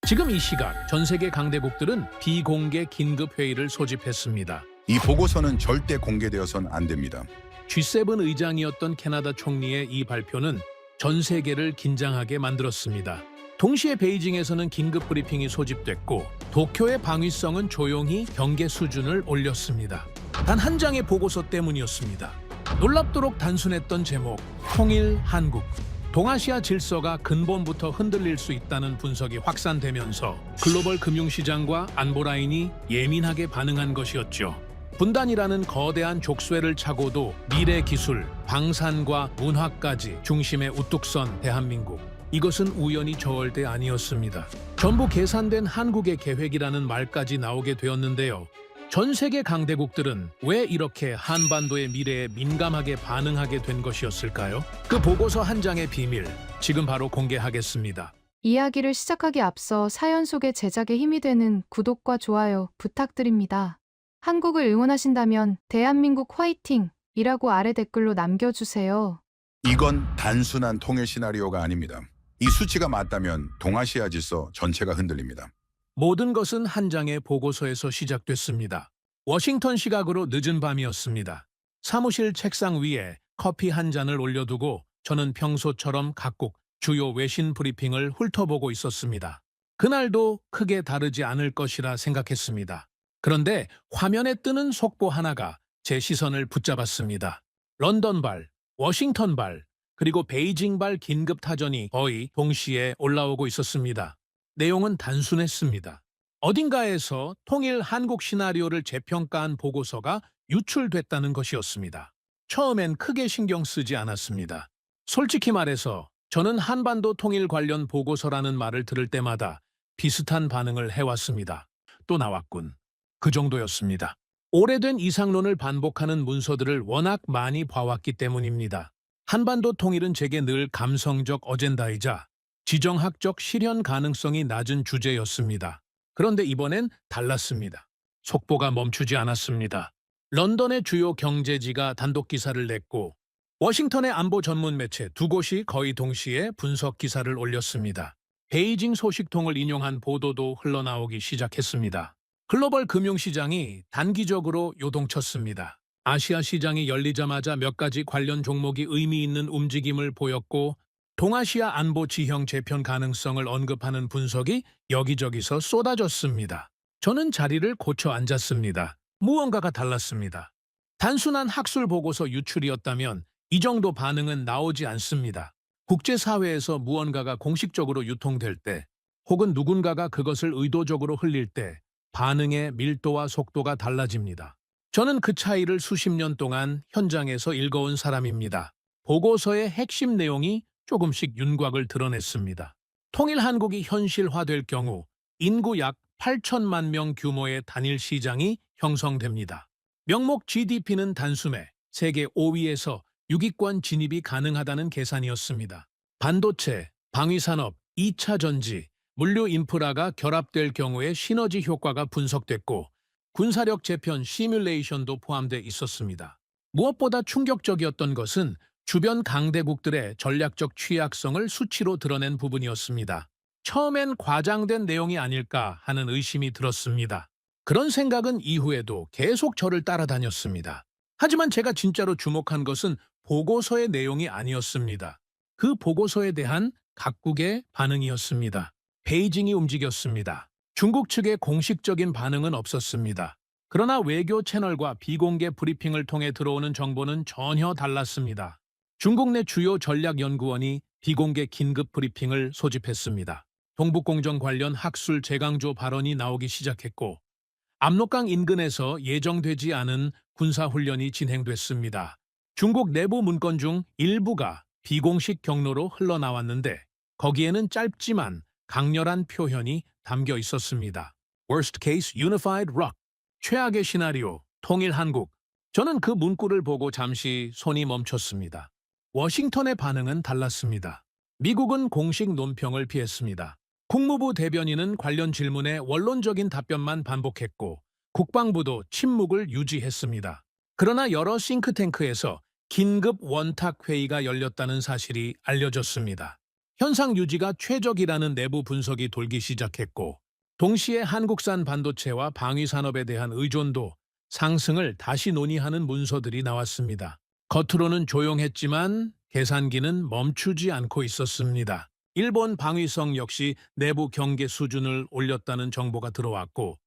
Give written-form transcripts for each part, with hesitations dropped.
지금 이 시각 전 세계 강대국들은 비공개 긴급 회의를 소집했습니다. 이 보고서는 절대 공개되어선 안 됩니다. G7 의장이었던 캐나다 총리의 이 발표는 전 세계를 긴장하게 만들었습니다. 동시에 베이징에서는 긴급 브리핑이 소집됐고 도쿄의 방위성은 조용히 경계 수준을 올렸습니다. 단 한 장의 보고서 때문이었습니다. 놀랍도록 단순했던 제목, 통일 한국. 동아시아 질서가 근본부터 흔들릴 수 있다는 분석이 확산되면서 글로벌 금융시장과 안보 라인이 예민하게 반응한 것이었죠. 분단이라는 거대한 족쇄를 차고도 미래 기술, 방산과 문화까지 중심에 우뚝 선 대한민국. 이것은 우연히 저얼대 아니었습니다. 전부 계산된 한국의 계획이라는 말까지 나오게 되었는데요. 전 세계 강대국들은 왜 이렇게 한반도의 미래에 민감하게 반응하게 된 것이었을까요? 그 보고서 한 장의 비밀, 지금 바로 공개하겠습니다. 이야기를 시작하기 앞서 사연 속의 제작에 힘이 되는 구독과 좋아요 부탁드립니다. 한국을 응원하신다면 대한민국 화이팅이라고 아래 댓글로 남겨주세요. 이건 단순한 통일 시나리오가 아닙니다. 이 수치가 맞다면 동아시아 질서 전체가 흔들립니다. 모든 것은 한 장의 보고서에서 시작됐습니다. 워싱턴 시각으로 늦은 밤이었습니다. 사무실 책상 위에 커피 한 잔을 올려두고 저는 평소처럼 각국 주요 외신 브리핑을 훑어보고 있었습니다. 그날도 크게 다르지 않을 것이라 생각했습니다. 그런데 화면에 뜨는 속보 하나가 제 시선을 붙잡았습니다. 런던발, 워싱턴발, 그리고 베이징발 긴급 타전이 거의 동시에 올라오고 있었습니다. 내용은 단순했습니다. 어딘가에서 통일 한국 시나리오를 재평가한 보고서가 유출됐다는 것이었습니다. 처음엔 크게 신경 쓰지 않았습니다. 솔직히 말해서 저는 한반도 통일 관련 보고서라는 말을 들을 때마다 비슷한 반응을 해왔습니다. 또 나왔군. 그 정도였습니다. 오래된 이상론을 반복하는 문서들을 워낙 많이 봐왔기 때문입니다. 한반도 통일은 제게 늘 감성적 어젠다이자 지정학적 실현 가능성이 낮은 주제였습니다. 그런데 이번엔 달랐습니다. 속보가 멈추지 않았습니다. 런던의 주요 경제지가 단독 기사를 냈고 워싱턴의 안보 전문 매체 두 곳이 거의 동시에 분석 기사를 올렸습니다. 베이징 소식통을 인용한 보도도 흘러나오기 시작했습니다. 글로벌 금융시장이 단기적으로 요동쳤습니다. 아시아 시장이 열리자마자 몇 가지 관련 종목이 의미 있는 움직임을 보였고 동아시아 안보 지형 재편 가능성을 언급하는 분석이 여기저기서 쏟아졌습니다. 저는 자리를 고쳐 앉았습니다. 무언가가 달랐습니다. 단순한 학술 보고서 유출이었다면 이 정도 반응은 나오지 않습니다. 국제사회에서 무언가가 공식적으로 유통될 때 혹은 누군가가 그것을 의도적으로 흘릴 때 반응의 밀도와 속도가 달라집니다. 저는 그 차이를 수십 년 동안 현장에서 읽어온 사람입니다. 보고서의 핵심 내용이 조금씩 윤곽을 드러냈습니다. 통일 한국이 현실화될 경우 인구 약 8천만 명 규모의 단일 시장이 형성됩니다. 명목 GDP는 단숨에 세계 5위에서 6위권 진입이 가능하다는 계산이었습니다. 반도체, 방위산업, 2차 전지, 물류 인프라가 결합될 경우에 시너지 효과가 분석됐고 군사력 재편 시뮬레이션도 포함돼 있었습니다. 무엇보다 충격적이었던 것은 주변 강대국들의 전략적 취약성을 수치로 드러낸 부분이었습니다. 처음엔 과장된 내용이 아닐까 하는 의심이 들었습니다. 그런 생각은 이후에도 계속 저를 따라다녔습니다. 하지만 제가 진짜로 주목한 것은 보고서의 내용이 아니었습니다. 그 보고서에 대한 각국의 반응이었습니다. 베이징이 움직였습니다. 중국 측의 공식적인 반응은 없었습니다. 그러나 외교 채널과 비공개 브리핑을 통해 들어오는 정보는 전혀 달랐습니다. 중국 내 주요 전략연구원이 비공개 긴급 브리핑을 소집했습니다. 동북공정 관련 학술 재강조 발언이 나오기 시작했고 압록강 인근에서 예정되지 않은 군사훈련이 진행됐습니다. 중국 내부 문건 중 일부가 비공식 경로로 흘러나왔는데 거기에는 짧지만 강렬한 표현이 담겨 있었습니다. Worst case unified rock. 최악의 시나리오, 통일 한국. 저는 그 문구를 보고 잠시 손이 멈췄습니다. 워싱턴의 반응은 달랐습니다. 미국은 공식 논평을 피했습니다. 국무부 대변인은 관련 질문에 원론적인 답변만 반복했고 국방부도 침묵을 유지했습니다. 그러나 여러 싱크탱크에서 긴급 원탁 회의가 열렸다는 사실이 알려졌습니다. 현상 유지가 최적이라는 내부 분석이 돌기 시작했고, 동시에 한국산 반도체와 방위 산업에 대한 의존도 상승을 다시 논의하는 문서들이 나왔습니다. 겉으로는 조용했지만 계산기는 멈추지 않고 있었습니다. 일본 방위성 역시 내부 경계 수준을 올렸다는 정보가 들어왔고,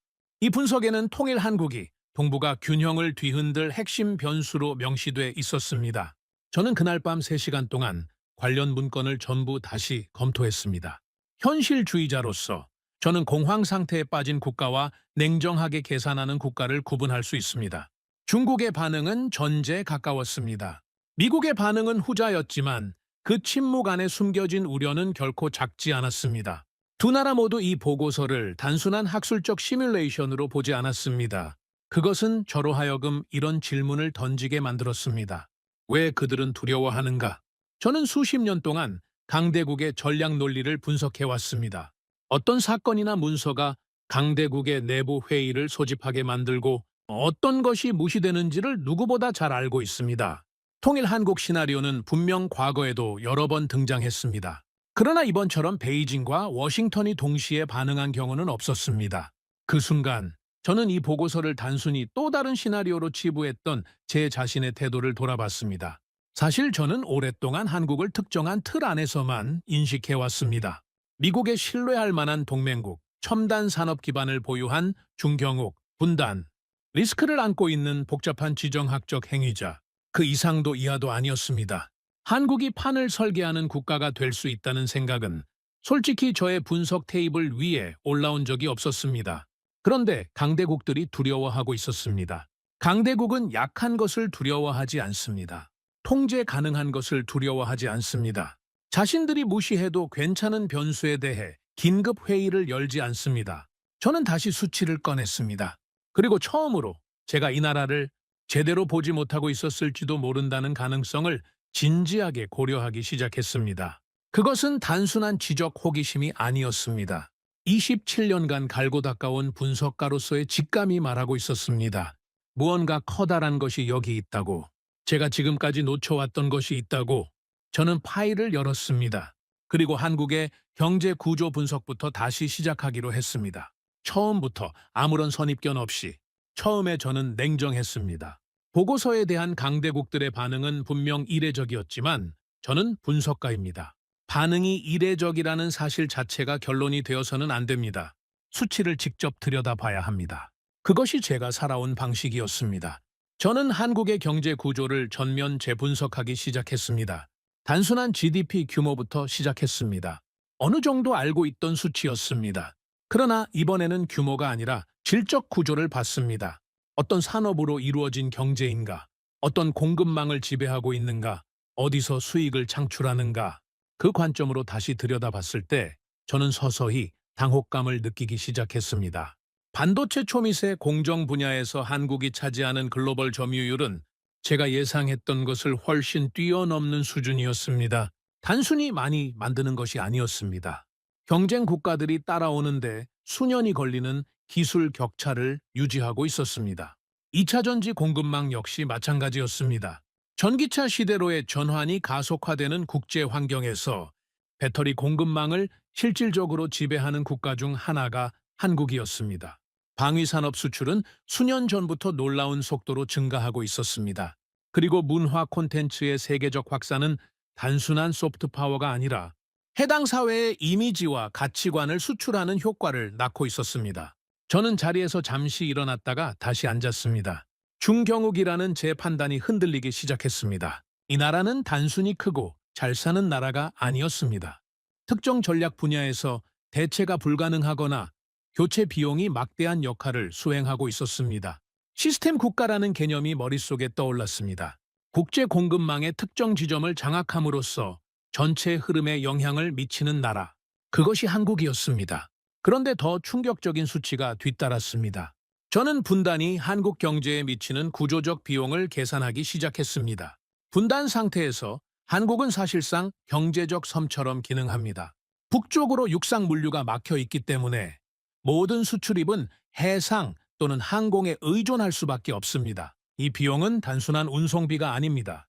이 분석에는 통일 한국이 동북아 균형을 뒤흔들 핵심 변수로 명시돼 있었습니다. 저는 그날 밤 3시간 동안 관련 문건을 전부 다시 검토했습니다. 현실주의자로서 저는 공황 상태에 빠진 국가와 냉정하게 계산하는 국가를 구분할 수 있습니다. 중국의 반응은 전제에 가까웠습니다. 미국의 반응은 후자였지만 그 침묵 안에 숨겨진 우려는 결코 작지 않았습니다. 두 나라 모두 이 보고서를 단순한 학술적 시뮬레이션으로 보지 않았습니다. 그것은 저로 하여금 이런 질문을 던지게 만들었습니다. 왜 그들은 두려워하는가? 저는 수십 년 동안 강대국의 전략 논리를 분석해왔습니다. 어떤 사건이나 문서가 강대국의 내부 회의를 소집하게 만들고 어떤 것이 무시되는지를 누구보다 잘 알고 있습니다. 통일 한국 시나리오는 분명 과거에도 여러 번 등장했습니다. 그러나 이번처럼 베이징과 워싱턴이 동시에 반응한 경우는 없었습니다. 그 순간 저는 이 보고서를 단순히 또 다른 시나리오로 치부했던 제 자신의 태도를 돌아봤습니다. 사실 저는 오랫동안 한국을 특정한 틀 안에서만 인식해왔습니다. 미국에 신뢰할 만한 동맹국, 첨단 산업 기반을 보유한 중경국, 분단, 리스크를 안고 있는 복잡한 지정학적 행위자, 그 이상도 이하도 아니었습니다. 한국이 판을 설계하는 국가가 될 수 있다는 생각은 솔직히 저의 분석 테이블 위에 올라온 적이 없었습니다. 그런데 강대국들이 두려워하고 있었습니다. 강대국은 약한 것을 두려워하지 않습니다. 통제 가능한 것을 두려워하지 않습니다. 자신들이 무시해도 괜찮은 변수에 대해 긴급 회의를 열지 않습니다. 저는 다시 수치를 꺼냈습니다. 그리고 처음으로 제가 이 나라를 제대로 보지 못하고 있었을지도 모른다는 가능성을 진지하게 고려하기 시작했습니다. 그것은 단순한 지적 호기심이 아니었습니다. 27년간 갈고 닦아온 분석가로서의 직감이 말하고 있었습니다. 무언가 커다란 것이 여기 있다고, 제가 지금까지 놓쳐왔던 것이 있다고. 저는 파일을 열었습니다. 그리고 한국의 경제 구조 분석부터 다시 시작하기로 했습니다. 처음부터 아무런 선입견 없이. 처음에 저는 냉정했습니다. 보고서에 대한 강대국들의 반응은 분명 이례적이었지만 저는 분석가입니다. 반응이 이례적이라는 사실 자체가 결론이 되어서는 안 됩니다. 수치를 직접 들여다봐야 합니다. 그것이 제가 살아온 방식이었습니다. 저는 한국의 경제 구조를 전면 재분석하기 시작했습니다. 단순한 GDP 규모부터 시작했습니다. 어느 정도 알고 있던 수치였습니다. 그러나 이번에는 규모가 아니라 질적 구조를 봤습니다. 어떤 산업으로 이루어진 경제인가? 어떤 공급망을 지배하고 있는가? 어디서 수익을 창출하는가? 그 관점으로 다시 들여다봤을 때 저는 서서히 당혹감을 느끼기 시작했습니다. 반도체 초미세 공정 분야에서 한국이 차지하는 글로벌 점유율은 제가 예상했던 것을 훨씬 뛰어넘는 수준이었습니다. 단순히 많이 만드는 것이 아니었습니다. 경쟁 국가들이 따라오는데 수년이 걸리는 기술 격차를 유지하고 있었습니다. 2차 전지 공급망 역시 마찬가지였습니다. 전기차 시대로의 전환이 가속화되는 국제 환경에서 배터리 공급망을 실질적으로 지배하는 국가 중 하나가 한국이었습니다. 방위산업 수출은 수년 전부터 놀라운 속도로 증가하고 있었습니다. 그리고 문화 콘텐츠의 세계적 확산은 단순한 소프트파워가 아니라 해당 사회의 이미지와 가치관을 수출하는 효과를 낳고 있었습니다. 저는 자리에서 잠시 일어났다가 다시 앉았습니다. 중경욱이라는 제 판단이 흔들리기 시작했습니다. 이 나라는 단순히 크고 잘 사는 나라가 아니었습니다. 특정 전략 분야에서 대체가 불가능하거나 교체 비용이 막대한 역할을 수행하고 있었습니다. 시스템 국가라는 개념이 머릿속에 떠올랐습니다. 국제 공급망의 특정 지점을 장악함으로써 전체 흐름에 영향을 미치는 나라. 그것이 한국이었습니다. 그런데 더 충격적인 수치가 뒤따랐습니다. 저는 분단이 한국 경제에 미치는 구조적 비용을 계산하기 시작했습니다. 분단 상태에서 한국은 사실상 경제적 섬처럼 기능합니다. 북쪽으로 육상 물류가 막혀 있기 때문에 모든 수출입은 해상 또는 항공에 의존할 수밖에 없습니다. 이 비용은 단순한 운송비가 아닙니다.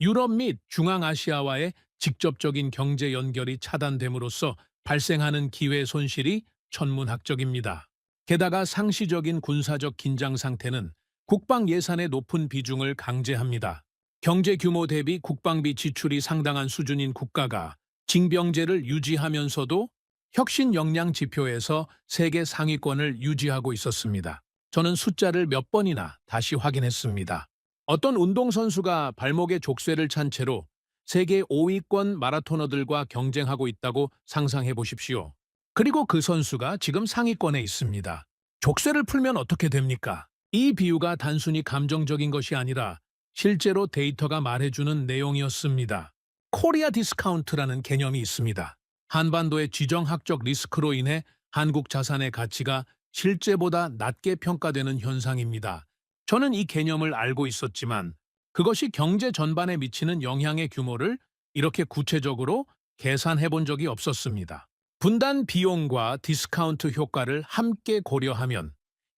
유럽 및 중앙아시아와의 직접적인 경제 연결이 차단됨으로써 발생하는 기회 손실이 천문학적입니다. 게다가 상시적인 군사적 긴장 상태는 국방 예산의 높은 비중을 강제합니다. 경제 규모 대비 국방비 지출이 상당한 수준인 국가가 징병제를 유지하면서도 혁신 역량 지표에서 세계 상위권을 유지하고 있었습니다. 저는 숫자를 몇 번이나 다시 확인했습니다. 어떤 운동선수가 발목에 족쇄를 찬 채로 세계 5위권 마라토너들과 경쟁하고 있다고 상상해 보십시오. 그리고 그 선수가 지금 상위권에 있습니다. 족쇄를 풀면 어떻게 됩니까? 이 비유가 단순히 감정적인 것이 아니라 실제로 데이터가 말해주는 내용이었습니다. 코리아 디스카운트라는 개념이 있습니다. 한반도의 지정학적 리스크로 인해 한국 자산의 가치가 실제보다 낮게 평가되는 현상입니다. 저는 이 개념을 알고 있었지만 그것이 경제 전반에 미치는 영향의 규모를 이렇게 구체적으로 계산해 본 적이 없었습니다. 분단 비용과 디스카운트 효과를 함께 고려하면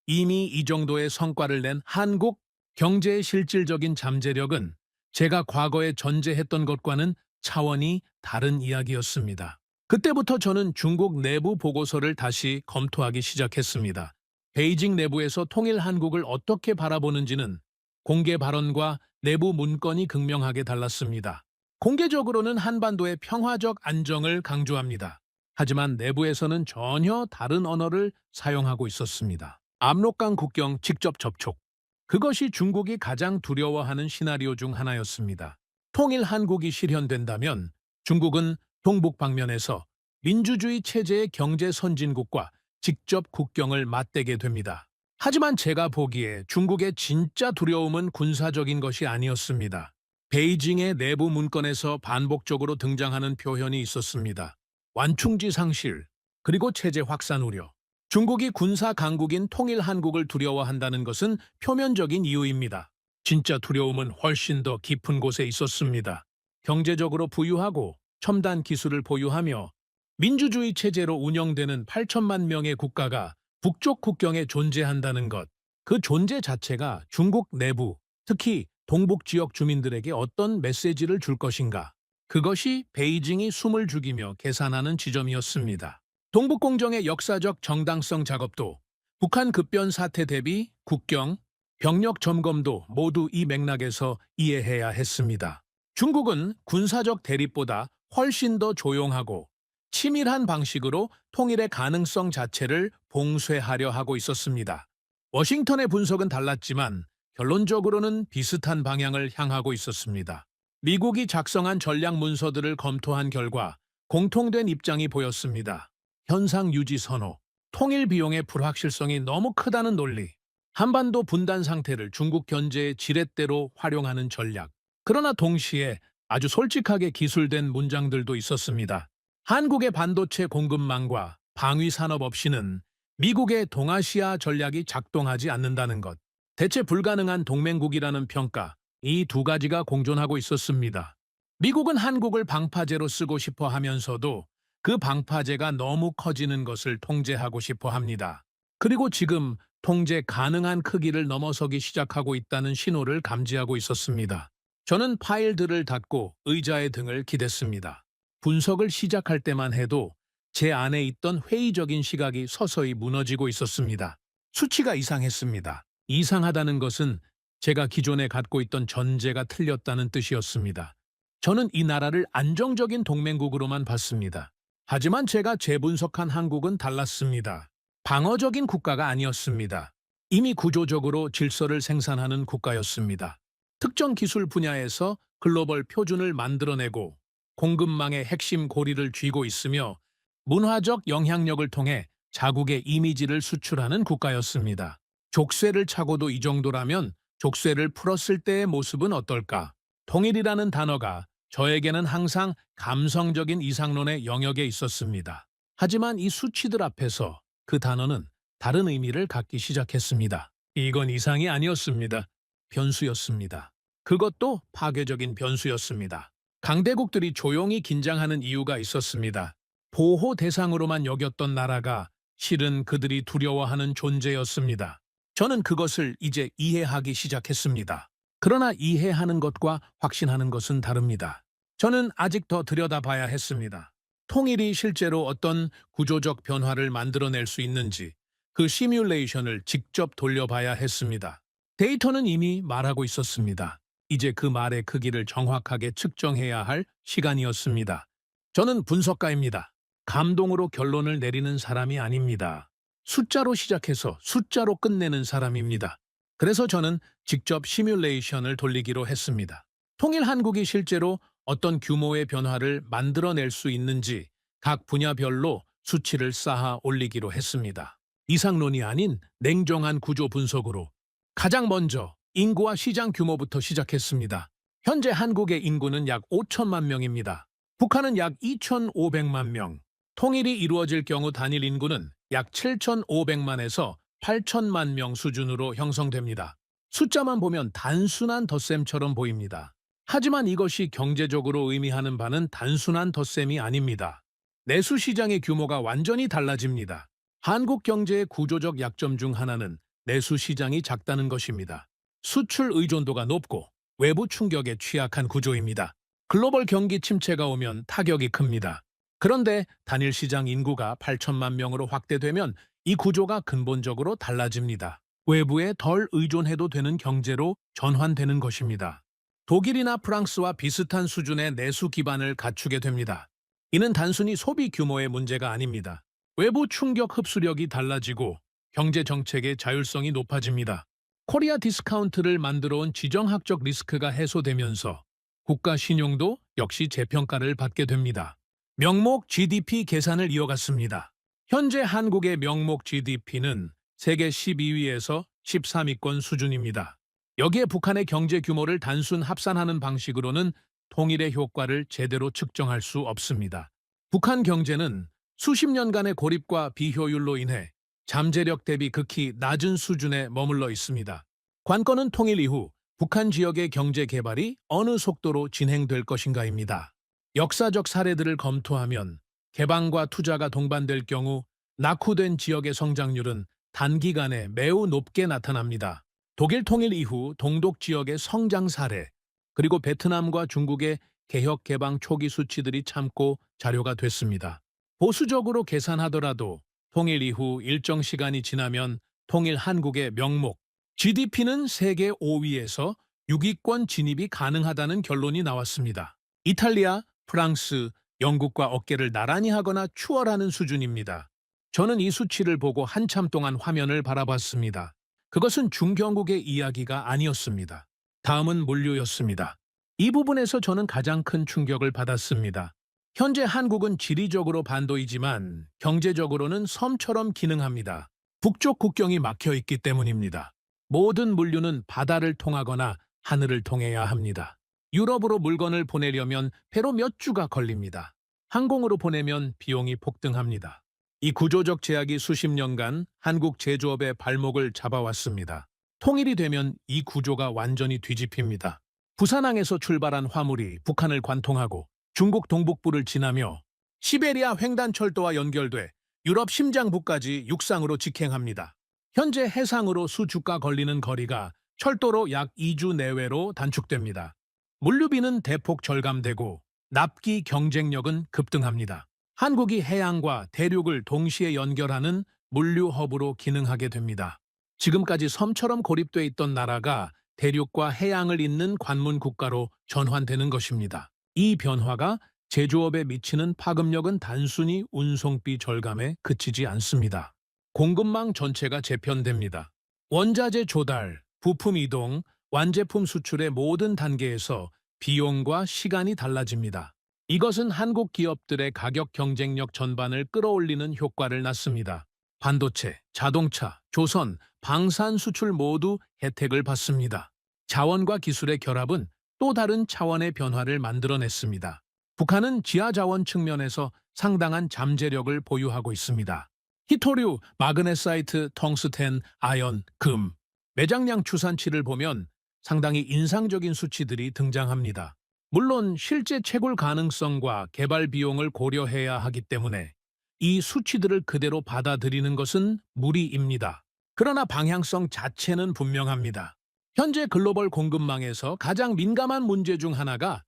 이미 이 정도의 성과를 낸 한국 경제의 실질적인 잠재력은 제가 과거에 전제했던 것과는 차원이 다른 이야기였습니다. 그때부터 저는 중국 내부 보고서를 다시 검토하기 시작했습니다. 베이징 내부에서 통일 한국을 어떻게 바라보는지는 공개 발언과 내부 문건이 극명하게 달랐습니다. 공개적으로는 한반도의 평화적 안정을 강조합니다. 하지만 내부에서는 전혀 다른 언어를 사용하고 있었습니다. 압록강 국경 직접 접촉. 그것이 중국이 가장 두려워하는 시나리오 중 하나였습니다. 통일 한국이 실현된다면 중국은 동북 방면에서 민주주의 체제의 경제 선진국과 직접 국경을 맞대게 됩니다. 하지만 제가 보기에 중국의 진짜 두려움은 군사적인 것이 아니었습니다. 베이징의 내부 문건에서 반복적으로 등장하는 표현이 있었습니다. 완충지 상실, 그리고 체제 확산 우려. 중국이 군사 강국인 통일 한국을 두려워한다는 것은 표면적인 이유입니다. 진짜 두려움은 훨씬 더 깊은 곳에 있었습니다. 경제적으로 부유하고 첨단 기술을 보유하며 민주주의 체제로 운영되는 8천만 명의 국가가 북쪽 국경에 존재한다는 것. 그 존재 자체가 중국 내부, 특히 동북 지역 주민들에게 어떤 메시지를 줄 것인가. 그것이 베이징이 숨을 죽이며 계산하는 지점이었습니다. 동북공정의 역사적 정당성 작업도 북한 급변 사태 대비 국경, 병력 점검도 모두 이 맥락에서 이해해야 했습니다. 중국은 군사적 대립보다 훨씬 더 조용하고 치밀한 방식으로 통일의 가능성 자체를 봉쇄하려 하고 있었습니다. 워싱턴의 분석은 달랐지만 결론적으로는 비슷한 방향을 향하고 있었습니다. 미국이 작성한 전략 문서들을 검토한 결과 공통된 입장이 보였습니다. 현상 유지 선호, 통일 비용의 불확실성이 너무 크다는 논리, 한반도 분단 상태를 중국 견제의 지렛대로 활용하는 전략. 그러나 동시에 아주 솔직하게 기술된 문장들도 있었습니다. 한국의 반도체 공급망과 방위 산업 없이는 미국의 동아시아 전략이 작동하지 않는다는 것. 대체 불가능한 동맹국이라는 평가, 이 두 가지가 공존하고 있었습니다. 미국은 한국을 방파제로 쓰고 싶어 하면서도 그 방파제가 너무 커지는 것을 통제하고 싶어 합니다. 그리고 지금 통제 가능한 크기를 넘어서기 시작하고 있다는 신호를 감지하고 있었습니다. 저는 파일들을 닫고 의자의 등을 기댔습니다. 분석을 시작할 때만 해도 제 안에 있던 회의적인 시각이 서서히 무너지고 있었습니다. 수치가 이상했습니다. 이상하다는 것은 제가 기존에 갖고 있던 전제가 틀렸다는 뜻이었습니다. 저는 이 나라를 안정적인 동맹국으로만 봤습니다. 하지만 제가 재분석한 한국은 달랐습니다. 방어적인 국가가 아니었습니다. 이미 구조적으로 질서를 생산하는 국가였습니다. 특정 기술 분야에서 글로벌 표준을 만들어내고 공급망의 핵심 고리를 쥐고 있으며 문화적 영향력을 통해 자국의 이미지를 수출하는 국가였습니다. 족쇄를 차고도 이 정도라면 족쇄를 풀었을 때의 모습은 어떨까? 통일이라는 단어가 저에게는 항상 감성적인 이상론의 영역에 있었습니다. 하지만 이 수치들 앞에서 그 단어는 다른 의미를 갖기 시작했습니다. 이건 이상이 아니었습니다. 변수였습니다. 그것도 파괴적인 변수였습니다. 강대국들이 조용히 긴장하는 이유가 있었습니다. 보호 대상으로만 여겼던 나라가 실은 그들이 두려워하는 존재였습니다. 저는 그것을 이제 이해하기 시작했습니다. 그러나 이해하는 것과 확신하는 것은 다릅니다. 저는 아직 더 들여다봐야 했습니다. 통일이 실제로 어떤 구조적 변화를 만들어낼 수 있는지 그 시뮬레이션을 직접 돌려봐야 했습니다. 데이터는 이미 말하고 있었습니다. 이제 그 말의 크기를 정확하게 측정해야 할 시간이었습니다. 저는 분석가입니다. 감동으로 결론을 내리는 사람이 아닙니다. 숫자로 시작해서 숫자로 끝내는 사람입니다. 그래서 저는 직접 시뮬레이션을 돌리기로 했습니다. 통일 한국이 실제로 어떤 규모의 변화를 만들어낼 수 있는지 각 분야별로 수치를 쌓아 올리기로 했습니다. 이상론이 아닌 냉정한 구조 분석으로 가장 먼저 인구와 시장 규모부터 시작했습니다. 현재 한국의 인구는 약 5천만 명입니다. 북한은 약 2,500만 명. 통일이 이루어질 경우 단일 인구는 약 7,500만에서 8천만 명 수준으로 형성됩니다. 숫자만 보면 단순한 덧셈처럼 보입니다. 하지만 이것이 경제적으로 의미하는 바는 단순한 덧셈이 아닙니다. 내수 시장의 규모가 완전히 달라집니다. 한국 경제의 구조적 약점 중 하나는 내수 시장이 작다는 것입니다. 수출 의존도가 높고 외부 충격에 취약한 구조입니다. 글로벌 경기 침체가 오면 타격이 큽니다. 그런데 단일 시장 인구가 8천만 명으로 확대되면 이 구조가 근본적으로 달라집니다. 외부에 덜 의존해도 되는 경제로 전환되는 것입니다. 독일이나 프랑스와 비슷한 수준의 내수 기반을 갖추게 됩니다. 이는 단순히 소비 규모의 문제가 아닙니다. 외부 충격 흡수력이 달라지고 경제 정책의 자율성이 높아집니다. 코리아 디스카운트를 만들어 온 지정학적 리스크가 해소되면서 국가 신용도 역시 재평가를 받게 됩니다. 명목 GDP 계산을 이어갔습니다. 현재 한국의 명목 GDP는 세계 12위에서 13위권 수준입니다. 여기에 북한의 경제 규모를 단순 합산하는 방식으로는 통일의 효과를 제대로 측정할 수 없습니다. 북한 경제는 수십 년간의 고립과 비효율로 인해 잠재력 대비 극히 낮은 수준에 머물러 있습니다. 관건은 통일 이후 북한 지역의 경제 개발이 어느 속도로 진행될 것인가입니다. 역사적 사례들을 검토하면 개방과 투자가 동반될 경우 낙후된 지역의 성장률은 단기간에 매우 높게 나타납니다. 독일 통일 이후 동독 지역의 성장 사례, 그리고 베트남과 중국의 개혁 개방 초기 수치들이 참고 자료가 됐습니다. 보수적으로 계산하더라도 통일 이후 일정 시간이 지나면 통일 한국의 명목 GDP는 세계 5위에서 6위권 진입이 가능하다는 결론이 나왔습니다. 이탈리아, 프랑스, 영국과 어깨를 나란히 하거나 추월하는 수준입니다. 저는 이 수치를 보고 한참 동안 화면을 바라봤습니다. 그것은 중견국의 이야기가 아니었습니다. 다음은 물류였습니다. 이 부분에서 저는 가장 큰 충격을 받았습니다. 현재 한국은 지리적으로 반도이지만 경제적으로는 섬처럼 기능합니다. 북쪽 국경이 막혀 있기 때문입니다. 모든 물류는 바다를 통하거나 하늘을 통해야 합니다. 유럽으로 물건을 보내려면 배로 몇 주가 걸립니다. 항공으로 보내면 비용이 폭등합니다. 이 구조적 제약이 수십 년간 한국 제조업의 발목을 잡아왔습니다. 통일이 되면 이 구조가 완전히 뒤집힙니다. 부산항에서 출발한 화물이 북한을 관통하고 중국 동북부를 지나며 시베리아 횡단철도와 연결돼 유럽 심장부까지 육상으로 직행합니다. 현재 해상으로 수주가 걸리는 거리가 철도로 약 2주 내외로 단축됩니다. 물류비는 대폭 절감되고 납기 경쟁력은 급등합니다. 한국이 해양과 대륙을 동시에 연결하는 물류 허브로 기능하게 됩니다. 지금까지 섬처럼 고립돼 있던 나라가 대륙과 해양을 잇는 관문 국가로 전환되는 것입니다. 이 변화가 제조업에 미치는 파급력은 단순히 운송비 절감에 그치지 않습니다. 공급망 전체가 재편됩니다. 원자재 조달, 부품 이동, 완제품 수출의 모든 단계에서 비용과 시간이 달라집니다. 이것은 한국 기업들의 가격 경쟁력 전반을 끌어올리는 효과를 낳습니다. 반도체, 자동차, 조선, 방산 수출 모두 혜택을 받습니다. 자원과 기술의 결합은 또 다른 차원의 변화를 만들어냈습니다. 북한은 지하자원 측면에서 상당한 잠재력을 보유하고 있습니다. 히토류, 마그네사이트, 텅스텐, 아연, 금. 매장량 추산치를 보면 상당히 인상적인 수치들이 등장합니다. 물론 실제 채굴 가능성과 개발 비용을 고려해야 하기 때문에 이 수치들을 그대로 받아들이는 것은 무리입니다. 그러나 방향성 자체는 분명합니다. 현재 글로벌 공급망에서 가장 민감한 문제 중 하나가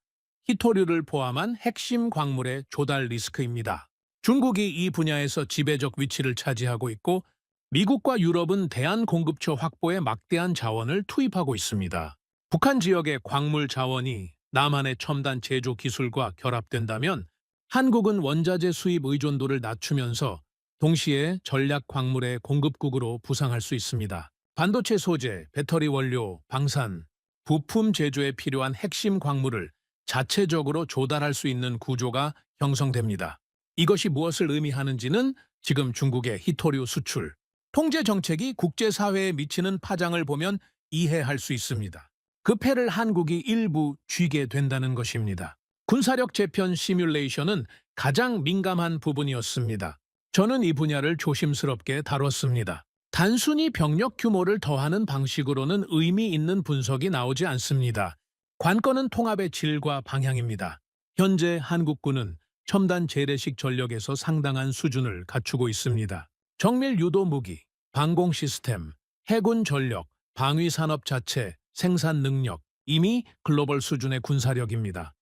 히토류를 포함한 핵심 광물의 조달 리스크입니다. 중국이 이 분야에서 지배적 위치를 차지하고 있고 미국과 유럽은 대안 공급처 확보에 막대한 자원을 투입하고 있습니다. 북한 지역의 광물 자원이 남한의 첨단 제조 기술과 결합된다면 한국은 원자재 수입 의존도를 낮추면서 동시에 전략 광물의 공급국으로 부상할 수 있습니다. 반도체 소재, 배터리 원료, 방산, 부품 제조에 필요한 핵심 광물을 자체적으로 조달할 수 있는 구조가 형성됩니다. 이것이 무엇을 의미하는지는 지금 중국의 히토류 수출, 통제 정책이 국제사회에 미치는 파장을 보면 이해할 수 있습니다. 그 패를 한국이 일부 쥐게 된다는 것입니다. 군사력 재편 시뮬레이션은 가장 민감한 부분이었습니다. 저는 이 분야를 조심스럽게 다뤘습니다. 단순히 병력 규모를 더하는 방식으로는 의미 있는 분석이 나오지 않습니다. 관건은 통합의 질과 방향입니다. 현재 한국군은 첨단 재래식 전력에서 상당한 수준을 갖추고 있습니다. 정밀 유도 무기, 방공 시스템, 해군 전력, 방위 산업 자체, 생산 능력, 이미 글로벌 수준의 군사력입니다.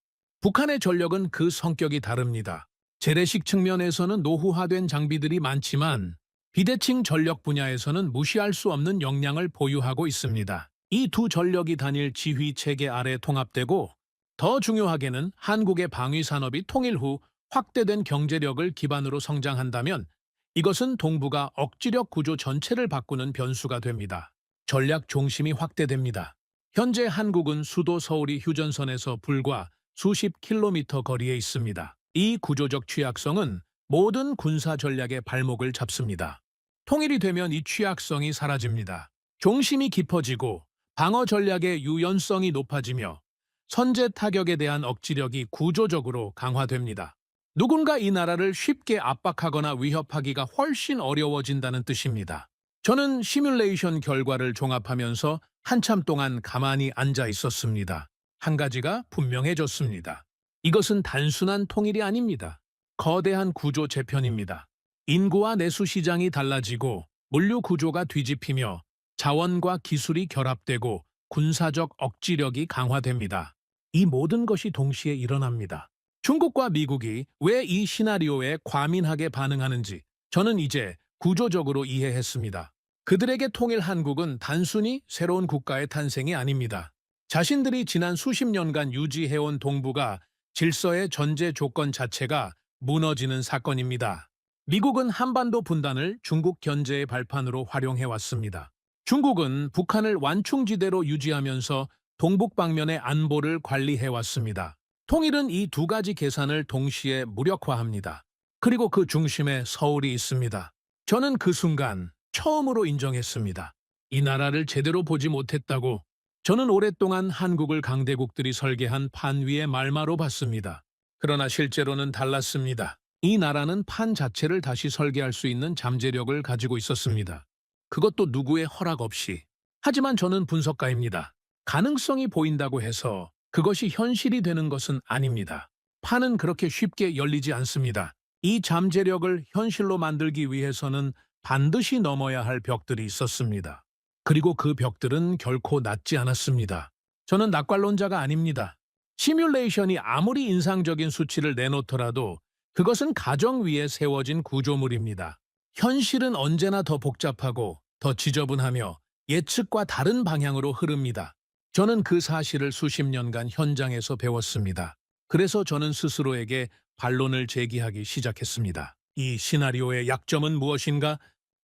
북한의 전력은 그 성격이 다릅니다. 재래식 측면에서는 노후화된 장비들이 많지만 비대칭 전력 분야에서는 무시할 수 없는 역량을 보유하고 있습니다. 이 두 전력이 단일 지휘 체계 아래 통합되고 더 중요하게는 한국의 방위 산업이 통일 후 확대된 경제력을 기반으로 성장한다면 이것은 동북아 억지력 구조 전체를 바꾸는 변수가 됩니다. 전략 중심이 확대됩니다. 현재 한국은 수도 서울이 휴전선에서 불과 수십 킬로미터 거리에 있습니다. 이 구조적 취약성은 모든 군사 전략의 발목을 잡습니다. 통일이 되면 이 취약성이 사라집니다. 중심이 깊어지고 방어 전략의 유연성이 높아지며 선제 타격에 대한 억지력이 구조적으로 강화됩니다. 누군가 이 나라를 쉽게 압박하거나 위협하기가 훨씬 어려워진다는 뜻입니다. 저는 시뮬레이션 결과를 종합하면서 한참 동안 가만히 앉아 있었습니다. 한 가지가 분명해졌습니다. 이것은 단순한 통일이 아닙니다. 거대한 구조 재편입니다. 인구와 내수 시장이 달라지고 물류 구조가 뒤집히며 자원과 기술이 결합되고 군사적 억지력이 강화됩니다. 이 모든 것이 동시에 일어납니다. 중국과 미국이 왜 이 시나리오에 과민하게 반응하는지 저는 이제 구조적으로 이해했습니다. 그들에게 통일 한국은 단순히 새로운 국가의 탄생이 아닙니다. 자신들이 지난 수십 년간 유지해온 동북아 질서의 전제 조건 자체가 무너지는 사건입니다. 미국은 한반도 분단을 중국 견제의 발판으로 활용해왔습니다. 중국은 북한을 완충지대로 유지하면서 동북 방면의 안보를 관리해왔습니다. 통일은 이 두 가지 계산을 동시에 무력화합니다. 그리고 그 중심에 서울이 있습니다. 저는 그 순간 처음으로 인정했습니다. 이 나라를 제대로 보지 못했다고. 저는 오랫동안 한국을 강대국들이 설계한 판 위의 말마로 봤습니다. 그러나 실제로는 달랐습니다. 이 나라는 판 자체를 다시 설계할 수 있는 잠재력을 가지고 있었습니다. 그것도 누구의 허락 없이. 하지만 저는 분석가입니다. 가능성이 보인다고 해서 그것이 현실이 되는 것은 아닙니다. 판은 그렇게 쉽게 열리지 않습니다. 이 잠재력을 현실로 만들기 위해서는 반드시 넘어야 할 벽들이 있었습니다. 그리고 그 벽들은 결코 낮지 않았습니다. 저는 낙관론자가 아닙니다. 시뮬레이션이 아무리 인상적인 수치를 내놓더라도 그것은 가정 위에 세워진 구조물입니다. 현실은 언제나 더 복잡하고 더 지저분하며 예측과 다른 방향으로 흐릅니다. 저는 그 사실을 수십 년간 현장에서 배웠습니다. 그래서 저는 스스로에게 반론을 제기하기 시작했습니다. 이 시나리오의 약점은 무엇인가?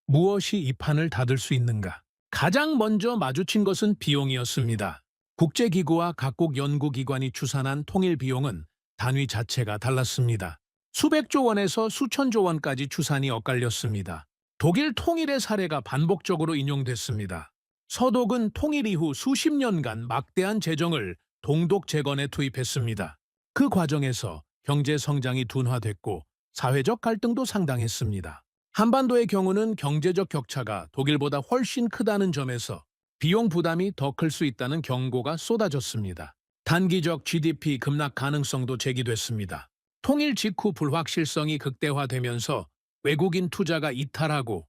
무엇이 이 판을 닫을 수 있는가? 가장 먼저 마주친 것은 비용이었습니다. 국제기구와 각국 연구기관이 추산한 통일 비용은 단위 자체가 달랐습니다. 수백조 원에서 수천조 원까지 추산이 엇갈렸습니다. 독일 통일의 사례가 반복적으로 인용됐습니다. 서독은 통일 이후 수십 년간 막대한 재정을 동독 재건에 투입했습니다. 그 과정에서 경제 성장이 둔화됐고 사회적 갈등도 상당했습니다. 한반도의 경우는 경제적 격차가 독일보다 훨씬 크다는 점에서 비용 부담이 더 클 수 있다는 경고가 쏟아졌습니다. 단기적 GDP 급락 가능성도 제기됐습니다. 통일 직후 불확실성이 극대화되면서 외국인 투자가 이탈하고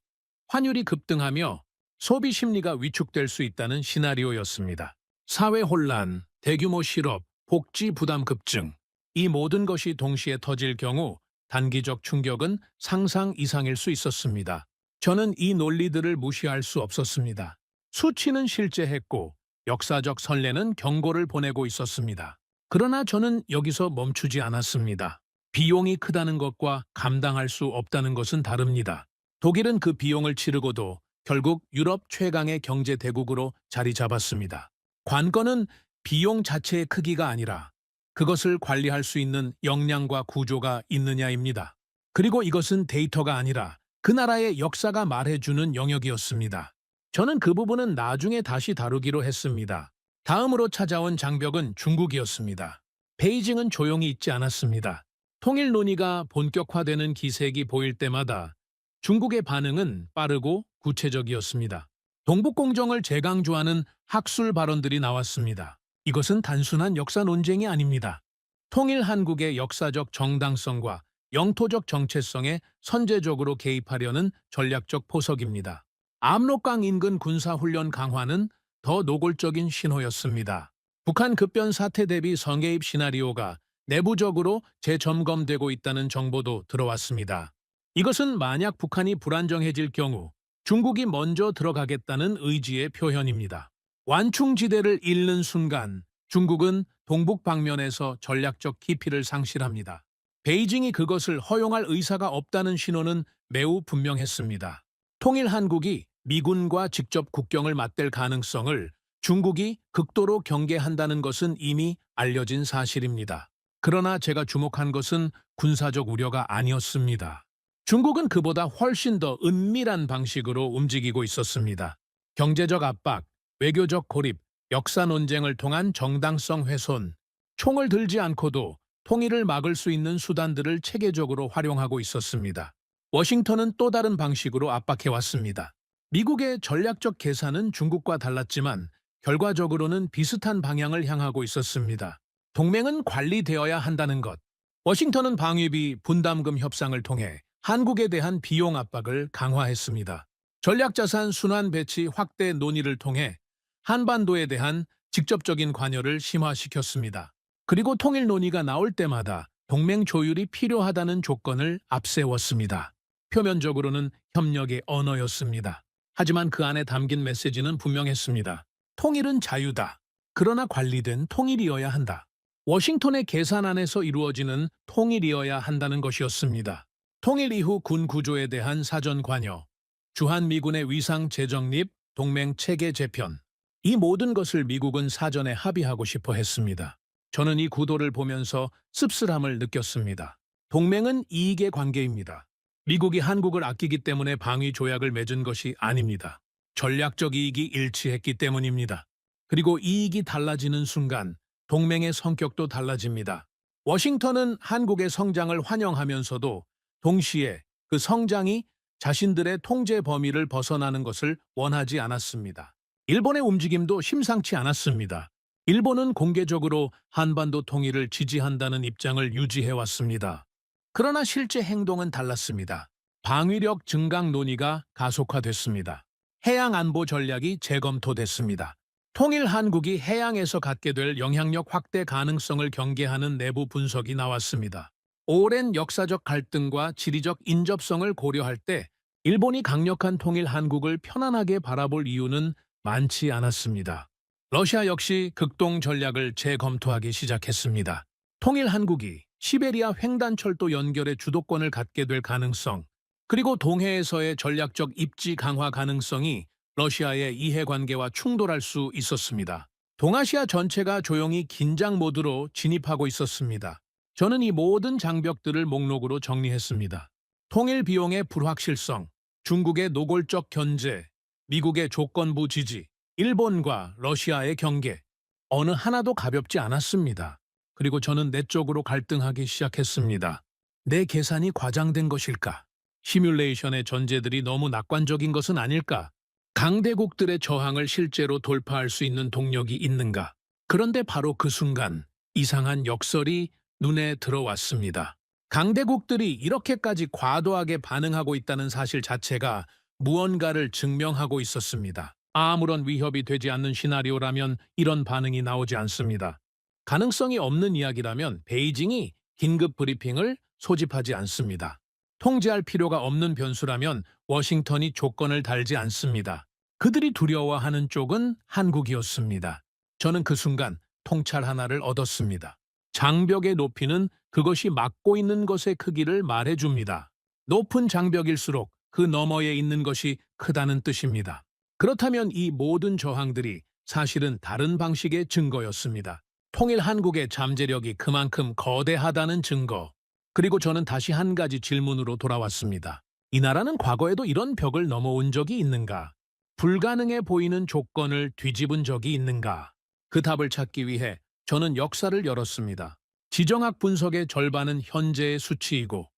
환율이 급등하며 소비 심리가 위축될 수 있다는 시나리오였습니다. 사회 혼란, 대규모 실업, 복지 부담 급증, 이 모든 것이 동시에 터질 경우 단기적 충격은 상상 이상일 수 있었습니다. 저는 이 논리들을 무시할 수 없었습니다. 수치는 실제했고 역사적 선례는 경고를 보내고 있었습니다. 그러나 저는 여기서 멈추지 않았습니다. 비용이 크다는 것과 감당할 수 없다는 것은 다릅니다. 독일은 그 비용을 치르고도 결국 유럽 최강의 경제 대국으로 자리 잡았습니다. 관건은 비용 자체의 크기가 아니라 그것을 관리할 수 있는 역량과 구조가 있느냐입니다. 그리고 이것은 데이터가 아니라 그 나라의 역사가 말해주는 영역이었습니다. 저는 그 부분은 나중에 다시 다루기로 했습니다. 다음으로 찾아온 장벽은 중국이었습니다. 베이징은 조용히 있지 않았습니다. 통일 논의가 본격화되는 기색이 보일 때마다 중국의 반응은 빠르고 구체적이었습니다. 동북공정을 재강조하는 학술 발언들이 나왔습니다. 이것은 단순한 역사 논쟁이 아닙니다. 통일 한국의 역사적 정당성과 영토적 정체성에 선제적으로 개입하려는 전략적 포석입니다. 압록강 인근 군사훈련 강화는 더 노골적인 신호였습니다. 북한 급변 사태 대비 성개입 시나리오가 내부적으로 재점검되고 있다는 정보도 들어왔습니다. 이것은 만약 북한이 불안정해질 경우 중국이 먼저 들어가겠다는 의지의 표현입니다. 완충지대를 잃는 순간 중국은 동북 방면에서 전략적 기피를 상실합니다. 베이징이 그것을 허용할 의사가 없다는 신호는 매우 분명했습니다. 통일 한국이 미군과 직접 국경을 맞댈 가능성을 중국이 극도로 경계한다는 것은 이미 알려진 사실입니다. 그러나 제가 주목한 것은 군사적 우려가 아니었습니다. 중국은 그보다 훨씬 더 은밀한 방식으로 움직이고 있었습니다. 경제적 압박, 외교적 고립, 역사 논쟁을 통한 정당성 훼손, 총을 들지 않고도 통일을 막을 수 있는 수단들을 체계적으로 활용하고 있었습니다. 워싱턴은 또 다른 방식으로 압박해왔습니다. 미국의 전략적 계산은 중국과 달랐지만 결과적으로는 비슷한 방향을 향하고 있었습니다. 동맹은 관리되어야 한다는 것. 워싱턴은 방위비 분담금 협상을 통해 한국에 대한 비용 압박을 강화했습니다. 전략자산 순환 배치 확대 논의를 통해 한반도에 대한 직접적인 관여를 심화시켰습니다. 그리고 통일 논의가 나올 때마다 동맹 조율이 필요하다는 조건을 앞세웠습니다. 표면적으로는 협력의 언어였습니다. 하지만 그 안에 담긴 메시지는 분명했습니다. 통일은 자유다. 그러나 관리된 통일이어야 한다. 워싱턴의 계산 안에서 이루어지는 통일이어야 한다는 것이었습니다. 통일 이후 군 구조에 대한 사전 관여, 주한미군의 위상 재정립, 동맹 체계 재편. 이 모든 것을 미국은 사전에 합의하고 싶어 했습니다. 저는 이 구도를 보면서 씁쓸함을 느꼈습니다. 동맹은 이익의 관계입니다. 미국이 한국을 아끼기 때문에 방위 조약을 맺은 것이 아닙니다. 전략적 이익이 일치했기 때문입니다. 그리고 이익이 달라지는 순간 동맹의 성격도 달라집니다. 워싱턴은 한국의 성장을 환영하면서도 동시에 그 성장이 자신들의 통제 범위를 벗어나는 것을 원하지 않았습니다. 일본의 움직임도 심상치 않았습니다. 일본은 공개적으로 한반도 통일을 지지한다는 입장을 유지해왔습니다. 그러나 실제 행동은 달랐습니다. 방위력 증강 논의가 가속화됐습니다. 해양 안보 전략이 재검토됐습니다. 통일 한국이 해양에서 갖게 될 영향력 확대 가능성을 경계하는 내부 분석이 나왔습니다. 오랜 역사적 갈등과 지리적 인접성을 고려할 때 일본이 강력한 통일 한국을 편안하게 바라볼 이유는 많지 않았습니다. 러시아 역시 극동 전략을 재검토하기 시작했습니다. 통일 한국이 시베리아 횡단철도 연결의 주도권을 갖게 될 가능성, 그리고 동해에서의 전략적 입지 강화 가능성이 러시아의 이해관계와 충돌할 수 있었습니다. 동아시아 전체가 조용히 긴장 모드로 진입하고 있었습니다. 저는 이 모든 장벽들을 목록으로 정리했습니다. 통일 비용의 불확실성, 중국의 노골적 견제, 미국의 조건부 지지, 일본과 러시아의 경계, 어느 하나도 가볍지 않았습니다. 그리고 저는 내적으로 갈등하기 시작했습니다. 내 계산이 과장된 것일까? 시뮬레이션의 전제들이 너무 낙관적인 것은 아닐까? 강대국들의 저항을 실제로 돌파할 수 있는 동력이 있는가? 그런데 바로 그 순간 이상한 역설이 눈에 들어왔습니다. 강대국들이 이렇게까지 과도하게 반응하고 있다는 사실 자체가 무언가를 증명하고 있었습니다. 아무런 위협이 되지 않는 시나리오라면 이런 반응이 나오지 않습니다. 가능성이 없는 이야기라면 베이징이 긴급 브리핑을 소집하지 않습니다. 통제할 필요가 없는 변수라면 워싱턴이 조건을 달지 않습니다. 그들이 두려워하는 쪽은 한국이었습니다. 저는 그 순간 통찰 하나를 얻었습니다. 장벽의 높이는 그것이 막고 있는 것의 크기를 말해줍니다. 높은 장벽일수록 그 너머에 있는 것이 크다는 뜻입니다. 그렇다면 이 모든 저항들이 사실은 다른 방식의 증거였습니다. 통일 한국의 잠재력이 그만큼 거대하다는 증거. 그리고 저는 다시 한 가지 질문으로 돌아왔습니다. 이 나라는 과거에도 이런 벽을 넘어온 적이 있는가? 불가능해 보이는 조건을 뒤집은 적이 있는가? 그 답을 찾기 위해 저는 역사를 열었습니다. 지정학 분석의 절반은 현재의 수치이고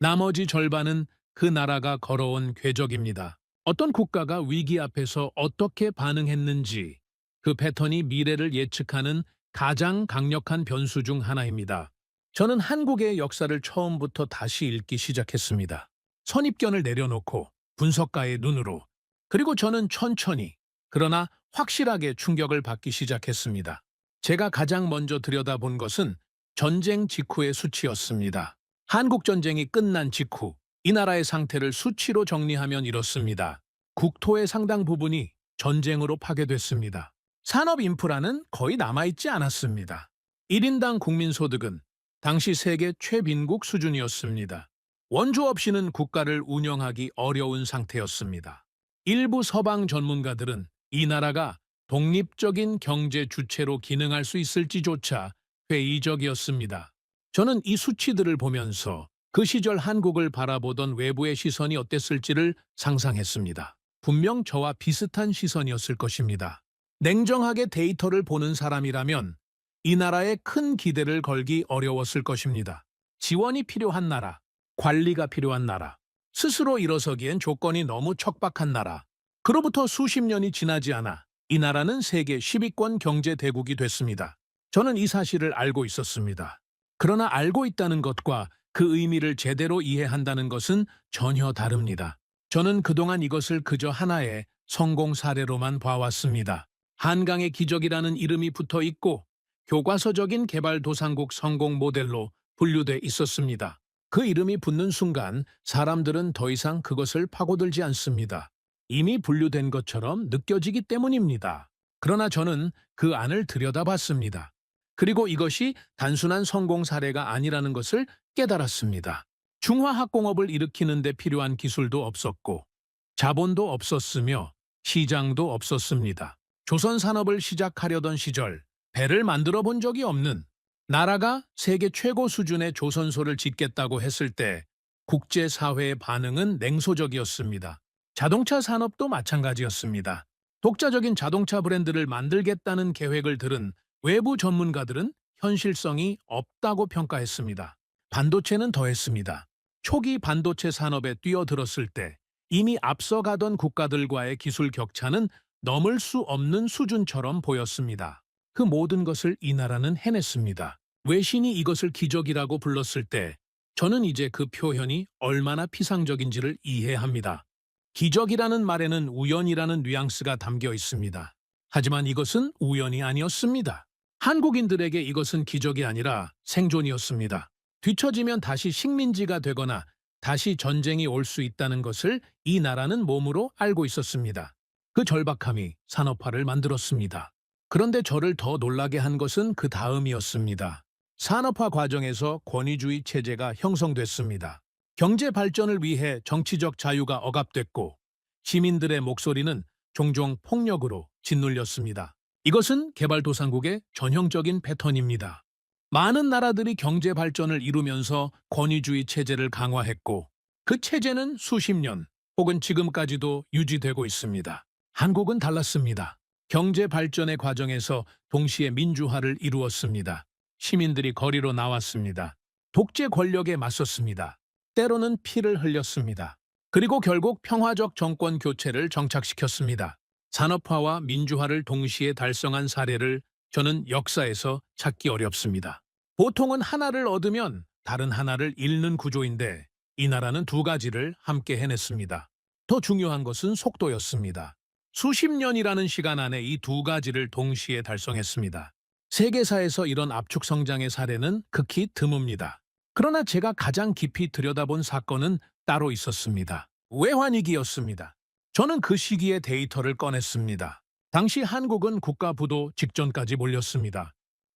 나머지 절반은 그 나라가 걸어온 궤적입니다. 어떤 국가가 위기 앞에서 어떻게 반응했는지 그 패턴이 미래를 예측하는 가장 강력한 변수 중 하나입니다. 저는 한국의 역사를 처음부터 다시 읽기 시작했습니다. 선입견을 내려놓고 분석가의 눈으로. 그리고 저는 천천히 그러나 확실하게 충격을 받기 시작했습니다. 제가 가장 먼저 들여다본 것은 전쟁 직후의 수치였습니다. 한국 전쟁이 끝난 직후 이 나라의 상태를 수치로 정리하면 이렇습니다. 국토의 상당 부분이 전쟁으로 파괴됐습니다. 산업 인프라는 거의 남아있지 않았습니다. 1인당 국민소득은 당시 세계 최빈국 수준이었습니다. 원조 없이는 국가를 운영하기 어려운 상태였습니다. 일부 서방 전문가들은 이 나라가 독립적인 경제 주체로 기능할 수 있을지조차 회의적이었습니다. 저는 이 수치들을 보면서 그 시절 한국을 바라보던 외부의 시선이 어땠을지를 상상했습니다. 분명 저와 비슷한 시선이었을 것입니다. 냉정하게 데이터를 보는 사람이라면 이 나라에 큰 기대를 걸기 어려웠을 것입니다. 지원이 필요한 나라, 관리가 필요한 나라, 스스로 일어서기엔 조건이 너무 척박한 나라. 그로부터 수십 년이 지나지 않아 이 나라는 세계 10위권 경제 대국이 됐습니다. 저는 이 사실을 알고 있었습니다. 그러나 알고 있다는 것과 그 의미를 제대로 이해한다는 것은 전혀 다릅니다. 저는 그동안 이것을 그저 하나의 성공 사례로만 봐왔습니다. 한강의 기적이라는 이름이 붙어 있고 교과서적인 개발도상국 성공 모델로 분류돼 있었습니다. 그 이름이 붙는 순간 사람들은 더 이상 그것을 파고들지 않습니다. 이미 분류된 것처럼 느껴지기 때문입니다. 그러나 저는 그 안을 들여다봤습니다. 그리고 이것이 단순한 성공 사례가 아니라는 것을 깨달았습니다. 중화학공업을 일으키는 데 필요한 기술도 없었고 자본도 없었으며 시장도 없었습니다. 조선 산업을 시작하려던 시절 배를 만들어 본 적이 없는 나라가 세계 최고 수준의 조선소를 짓겠다고 했을 때 국제사회의 반응은 냉소적이었습니다. 자동차 산업도 마찬가지였습니다. 독자적인 자동차 브랜드를 만들겠다는 계획을 들은 외부 전문가들은 현실성이 없다고 평가했습니다. 반도체는 더했습니다. 초기 반도체 산업에 뛰어들었을 때 이미 앞서가던 국가들과의 기술 격차는 넘을 수 없는 수준처럼 보였습니다. 그 모든 것을 이 나라는 해냈습니다. 외신이 이것을 기적이라고 불렀을 때 저는 이제 그 표현이 얼마나 피상적인지를 이해합니다. 기적이라는 말에는 우연이라는 뉘앙스가 담겨 있습니다. 하지만 이것은 우연이 아니었습니다. 한국인들에게 이것은 기적이 아니라 생존이었습니다. 뒤처지면 다시 식민지가 되거나 다시 전쟁이 올 수 있다는 것을 이 나라는 몸으로 알고 있었습니다. 그 절박함이 산업화를 만들었습니다. 그런데 저를 더 놀라게 한 것은 그 다음이었습니다. 산업화 과정에서 권위주의 체제가 형성됐습니다. 경제 발전을 위해 정치적 자유가 억압됐고 시민들의 목소리는 종종 폭력으로 짓눌렸습니다. 이것은 개발도상국의 전형적인 패턴입니다. 많은 나라들이 경제 발전을 이루면서 권위주의 체제를 강화했고 그 체제는 수십 년 혹은 지금까지도 유지되고 있습니다. 한국은 달랐습니다. 경제 발전의 과정에서 동시에 민주화를 이루었습니다. 시민들이 거리로 나왔습니다. 독재 권력에 맞섰습니다. 때로는 피를 흘렸습니다. 그리고 결국 평화적 정권 교체를 정착시켰습니다. 산업화와 민주화를 동시에 달성한 사례를 저는 역사에서 찾기 어렵습니다. 보통은 하나를 얻으면 다른 하나를 잃는 구조인데 이 나라는 두 가지를 함께 해냈습니다. 더 중요한 것은 속도였습니다. 수십 년이라는 시간 안에 이 두 가지를 동시에 달성했습니다. 세계사에서 이런 압축 성장의 사례는 극히 드뭅니다. 그러나 제가 가장 깊이 들여다본 사건은 따로 있었습니다. 외환위기였습니다. 저는 그 시기에 데이터를 꺼냈습니다. 당시 한국은 국가 부도 직전까지 몰렸습니다.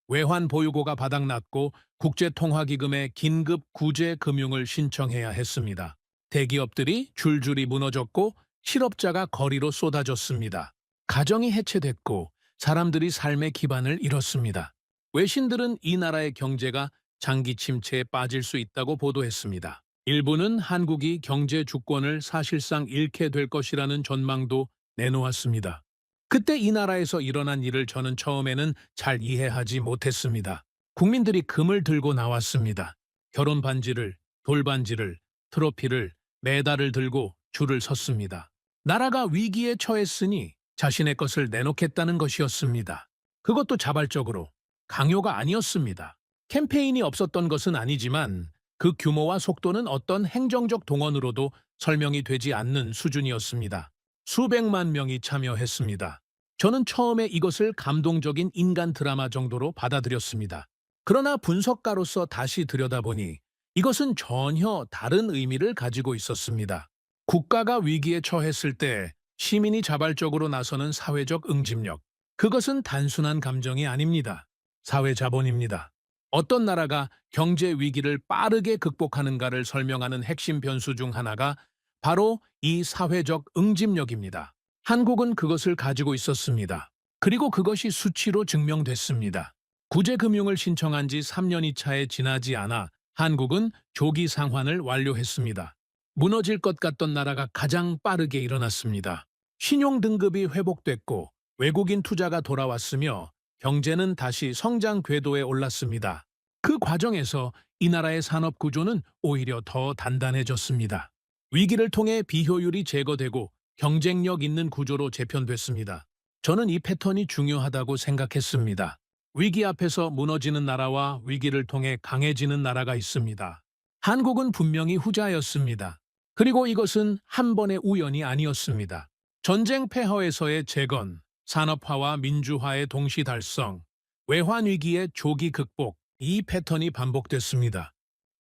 외환 보유고가 바닥났고 국제통화기금에 긴급 구제 금융을 신청해야 했습니다. 대기업들이 줄줄이 무너졌고 실업자가 거리로 쏟아졌습니다. 가정이 해체됐고 사람들이 삶의 기반을 잃었습니다. 외신들은 이 나라의 경제가 장기 침체에 빠질 수 있다고 보도했습니다. 일부는 한국이 경제 주권을 사실상 잃게 될 것이라는 전망도 내놓았습니다. 그때 이 나라에서 일어난 일을 저는 처음에는 잘 이해하지 못했습니다. 국민들이 금을 들고 나왔습니다. 결혼 반지를, 돌반지를, 트로피를, 메달을 들고 줄을 섰습니다. 나라가 위기에 처했으니 자신의 것을 내놓겠다는 것이었습니다. 그것도 자발적으로, 강요가 아니었습니다. 캠페인이 없었던 것은 아니지만 그 규모와 속도는 어떤 행정적 동원으로도 설명이 되지 않는 수준이었습니다. 수백만 명이 참여했습니다. 저는 처음에 이것을 감동적인 인간 드라마 정도로 받아들였습니다. 그러나 분석가로서 다시 들여다보니 이것은 전혀 다른 의미를 가지고 있었습니다. 국가가 위기에 처했을 때 시민이 자발적으로 나서는 사회적 응집력. 그것은 단순한 감정이 아닙니다. 사회자본입니다. 어떤 나라가 경제 위기를 빠르게 극복하는가를 설명하는 핵심 변수 중 하나가 바로 이 사회적 응집력입니다. 한국은 그것을 가지고 있었습니다. 그리고 그것이 수치로 증명됐습니다. 구제금융을 신청한 지 3년이 차에 지나지 않아 한국은 조기 상환을 완료했습니다. 무너질 것 같던 나라가 가장 빠르게 일어났습니다. 신용 등급이 회복됐고 외국인 투자가 돌아왔으며 경제는 다시 성장 궤도에 올랐습니다. 그 과정에서 이 나라의 산업 구조는 오히려 더 단단해졌습니다. 위기를 통해 비효율이 제거되고 경쟁력 있는 구조로 재편됐습니다. 저는 이 패턴이 중요하다고 생각했습니다. 위기 앞에서 무너지는 나라와 위기를 통해 강해지는 나라가 있습니다. 한국은 분명히 후자였습니다. 그리고 이것은 한 번의 우연이 아니었습니다. 전쟁 폐허에서의 재건, 산업화와 민주화의 동시 달성, 외환 위기의 조기 극복, 이 패턴이 반복됐습니다.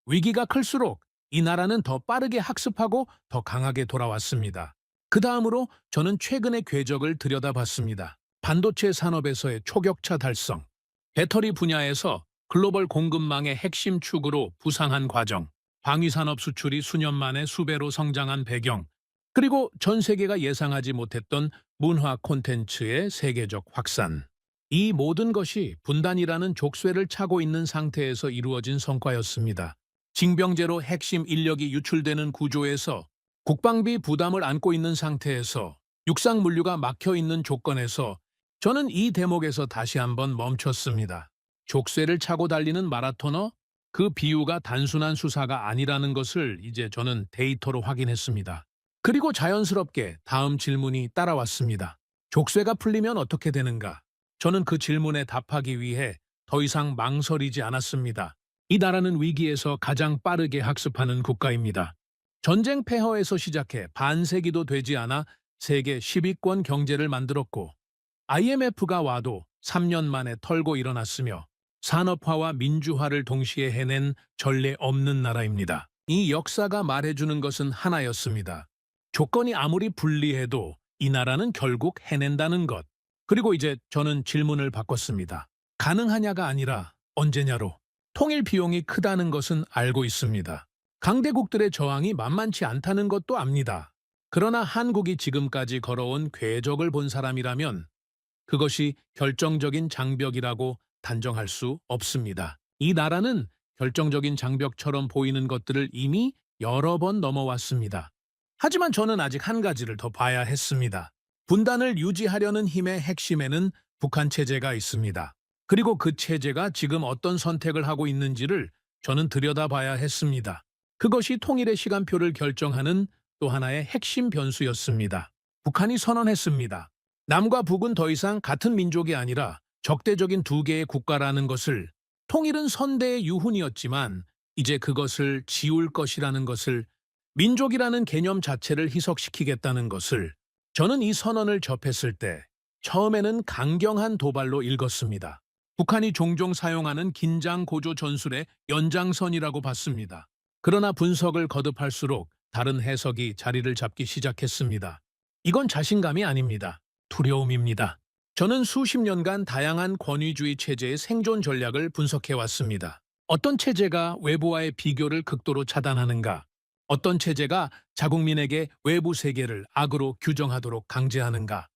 위기가 클수록 이 나라는 더 빠르게 학습하고 더 강하게 돌아왔습니다. 그 다음으로 저는 최근의 궤적을 들여다봤습니다. 반도체 산업에서의 초격차 달성, 배터리 분야에서 글로벌 공급망의 핵심 축으로 부상한 과정, 방위산업 수출이 수년 만에 수배로 성장한 배경, 그리고 전 세계가 예상하지 못했던 문화 콘텐츠의 세계적 확산. 이 모든 것이 분단이라는 족쇄를 차고 있는 상태에서 이루어진 성과였습니다. 징병제로 핵심 인력이 유출되는 구조에서 국방비 부담을 안고 있는 상태에서 육상 물류가 막혀 있는 조건에서 저는 이 대목에서 다시 한번 멈췄습니다. 족쇄를 차고 달리는 마라토너? 그 비유가 단순한 수사가 아니라는 것을 이제 저는 데이터로 확인했습니다. 그리고 자연스럽게 다음 질문이 따라왔습니다. 족쇄가 풀리면 어떻게 되는가? 저는 그 질문에 답하기 위해 더 이상 망설이지 않았습니다. 이 나라는 위기에서 가장 빠르게 학습하는 국가입니다. 전쟁 폐허에서 시작해 반세기도 되지 않아 세계 10위권 경제를 만들었고 IMF가 와도 3년 만에 털고 일어났으며 산업화와 민주화를 동시에 해낸 전례 없는 나라입니다. 이 역사가 말해주는 것은 하나였습니다. 조건이 아무리 불리해도 이 나라는 결국 해낸다는 것. 그리고 이제 저는 질문을 바꿨습니다. 가능하냐가 아니라 언제냐로. 통일 비용이 크다는 것은 알고 있습니다. 강대국들의 저항이 만만치 않다는 것도 압니다. 그러나 한국이 지금까지 걸어온 궤적을 본 사람이라면 그것이 결정적인 장벽이라고 단정할 수 없습니다. 이 나라는 결정적인 장벽처럼 보이는 것들을 이미 여러 번 넘어왔습니다. 하지만 저는 아직 한 가지를 더 봐야 했습니다. 분단을 유지하려는 힘의 핵심에는 북한 체제가 있습니다. 그리고 그 체제가 지금 어떤 선택을 하고 있는지를 저는 들여다봐야 했습니다. 그것이 통일의 시간표를 결정하는 또 하나의 핵심 변수였습니다. 북한이 선언했습니다. 남과 북은 더 이상 같은 민족이 아니라 적대적인 두 개의 국가라는 것을. 통일은 선대의 유훈이었지만 이제 그것을 지울 것이라는 것을, 민족이라는 개념 자체를 희석시키겠다는 것을. 저는 이 선언을 접했을 때 처음에는 강경한 도발로 읽었습니다. 북한이 종종 사용하는 긴장 고조 전술의 연장선이라고 봤습니다. 그러나 분석을 거듭할수록 다른 해석이 자리를 잡기 시작했습니다. 이건 자신감이 아닙니다. 두려움입니다. 저는 수십 년간 다양한 권위주의 체제의 생존 전략을 분석해 왔습니다. 어떤 체제가 외부와의 비교를 극도로 차단하는가? 어떤 체제가 자국민에게 외부 세계를 악으로 규정하도록 강제하는가?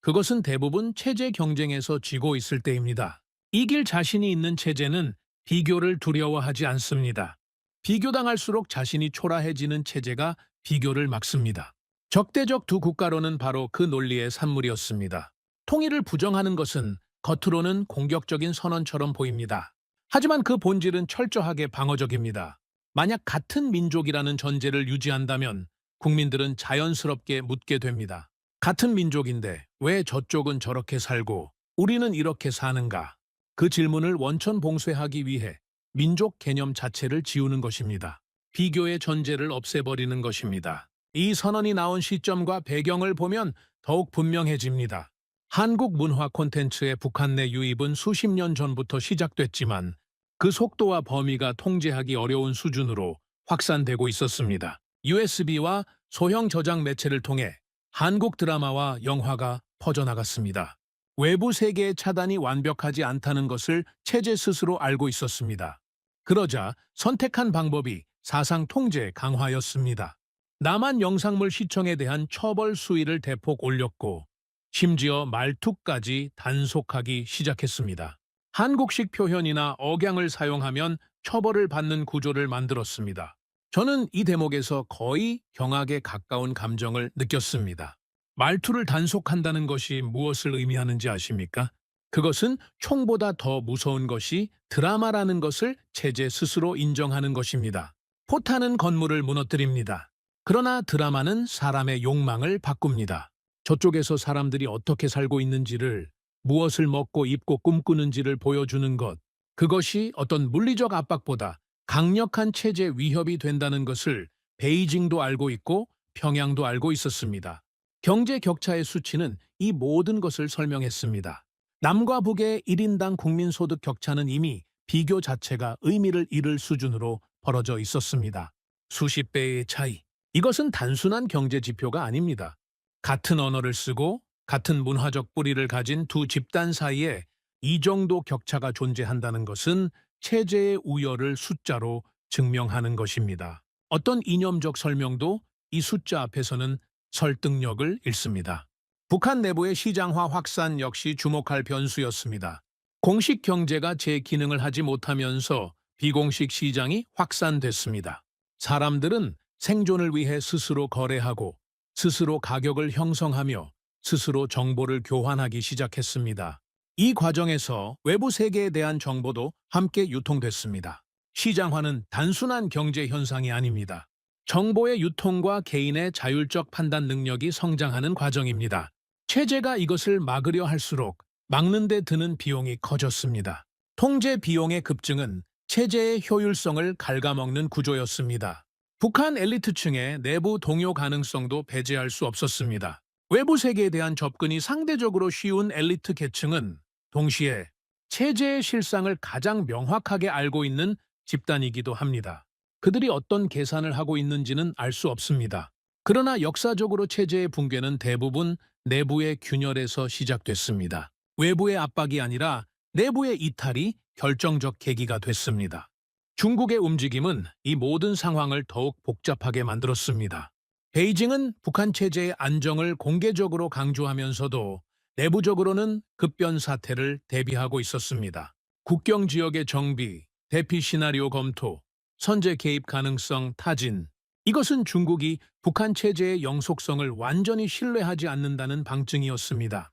그것은 대부분 체제 경쟁에서 지고 있을 때입니다. 이길 자신이 있는 체제는 비교를 두려워하지 않습니다. 비교당할수록 자신이 초라해지는 체제가 비교를 막습니다. 적대적 두 국가로는 바로 그 논리의 산물이었습니다. 통일을 부정하는 것은 겉으로는 공격적인 선언처럼 보입니다. 하지만 그 본질은 철저하게 방어적입니다. 만약 같은 민족이라는 전제를 유지한다면 국민들은 자연스럽게 묻게 됩니다. 같은 민족인데 왜 저쪽은 저렇게 살고 우리는 이렇게 사는가? 그 질문을 원천 봉쇄하기 위해 민족 개념 자체를 지우는 것입니다. 비교의 전제를 없애버리는 것입니다. 이 선언이 나온 시점과 배경을 보면 더욱 분명해집니다. 한국 문화 콘텐츠의 북한 내 유입은 수십 년 전부터 시작됐지만 그 속도와 범위가 통제하기 어려운 수준으로 확산되고 있었습니다. USB와 소형 저장 매체를 통해 한국 드라마와 영화가 퍼져나갔습니다. 외부 세계의 차단이 완벽하지 않다는 것을 체제 스스로 알고 있었습니다. 그러자 선택한 방법이 사상 통제 강화였습니다. 남한 영상물 시청에 대한 처벌 수위를 대폭 올렸고 심지어 말투까지 단속하기 시작했습니다. 한국식 표현이나 억양을 사용하면 처벌을 받는 구조를 만들었습니다. 저는 이 대목에서 거의 경악에 가까운 감정을 느꼈습니다. 말투를 단속한다는 것이 무엇을 의미하는지 아십니까? 그것은 총보다 더 무서운 것이 드라마라는 것을 체제 스스로 인정하는 것입니다. 포탄은 건물을 무너뜨립니다. 그러나 드라마는 사람의 욕망을 바꿉니다. 저쪽에서 사람들이 어떻게 살고 있는지를, 무엇을 먹고 입고 꿈꾸는지를 보여주는 것, 그것이 어떤 물리적 압박보다 강력한 체제 위협이 된다는 것을 베이징도 알고 있고 평양도 알고 있었습니다. 경제 격차의 수치는 이 모든 것을 설명했습니다. 남과 북의 1인당 국민소득 격차는 이미 비교 자체가 의미를 잃을 수준으로 벌어져 있었습니다. 수십 배의 차이. 이것은 단순한 경제 지표가 아닙니다. 같은 언어를 쓰고 같은 문화적 뿌리를 가진 두 집단 사이에 이 정도 격차가 존재한다는 것은 체제의 우열을 숫자로 증명하는 것입니다. 어떤 이념적 설명도 이 숫자 앞에서는 설득력을 잃습니다. 북한 내부의 시장화 확산 역시 주목할 변수였습니다. 공식 경제가 제 기능을 하지 못하면서 비공식 시장이 확산됐습니다. 사람들은 생존을 위해 스스로 거래하고 스스로 가격을 형성하며 스스로 정보를 교환하기 시작했습니다. 이 과정에서 외부 세계에 대한 정보도 함께 유통됐습니다. 시장화는 단순한 경제 현상이 아닙니다. 정보의 유통과 개인의 자율적 판단 능력이 성장하는 과정입니다. 체제가 이것을 막으려 할수록 막는 데 드는 비용이 커졌습니다. 통제 비용의 급증은 체제의 효율성을 갉아먹는 구조였습니다. 북한 엘리트층의 내부 동요 가능성도 배제할 수 없었습니다. 외부 세계에 대한 접근이 상대적으로 쉬운 엘리트 계층은 동시에 체제의 실상을 가장 명확하게 알고 있는 집단이기도 합니다. 그들이 어떤 계산을 하고 있는지는 알 수 없습니다. 그러나 역사적으로 체제의 붕괴는 대부분 내부의 균열에서 시작됐습니다. 외부의 압박이 아니라 내부의 이탈이 결정적 계기가 됐습니다. 중국의 움직임은 이 모든 상황을 더욱 복잡하게 만들었습니다. 베이징은 북한 체제의 안정을 공개적으로 강조하면서도 내부적으로는 급변 사태를 대비하고 있었습니다. 국경 지역의 정비, 대피 시나리오 검토, 선제 개입 가능성 타진. 이것은 중국이 북한 체제의 영속성을 완전히 신뢰하지 않는다는 방증이었습니다.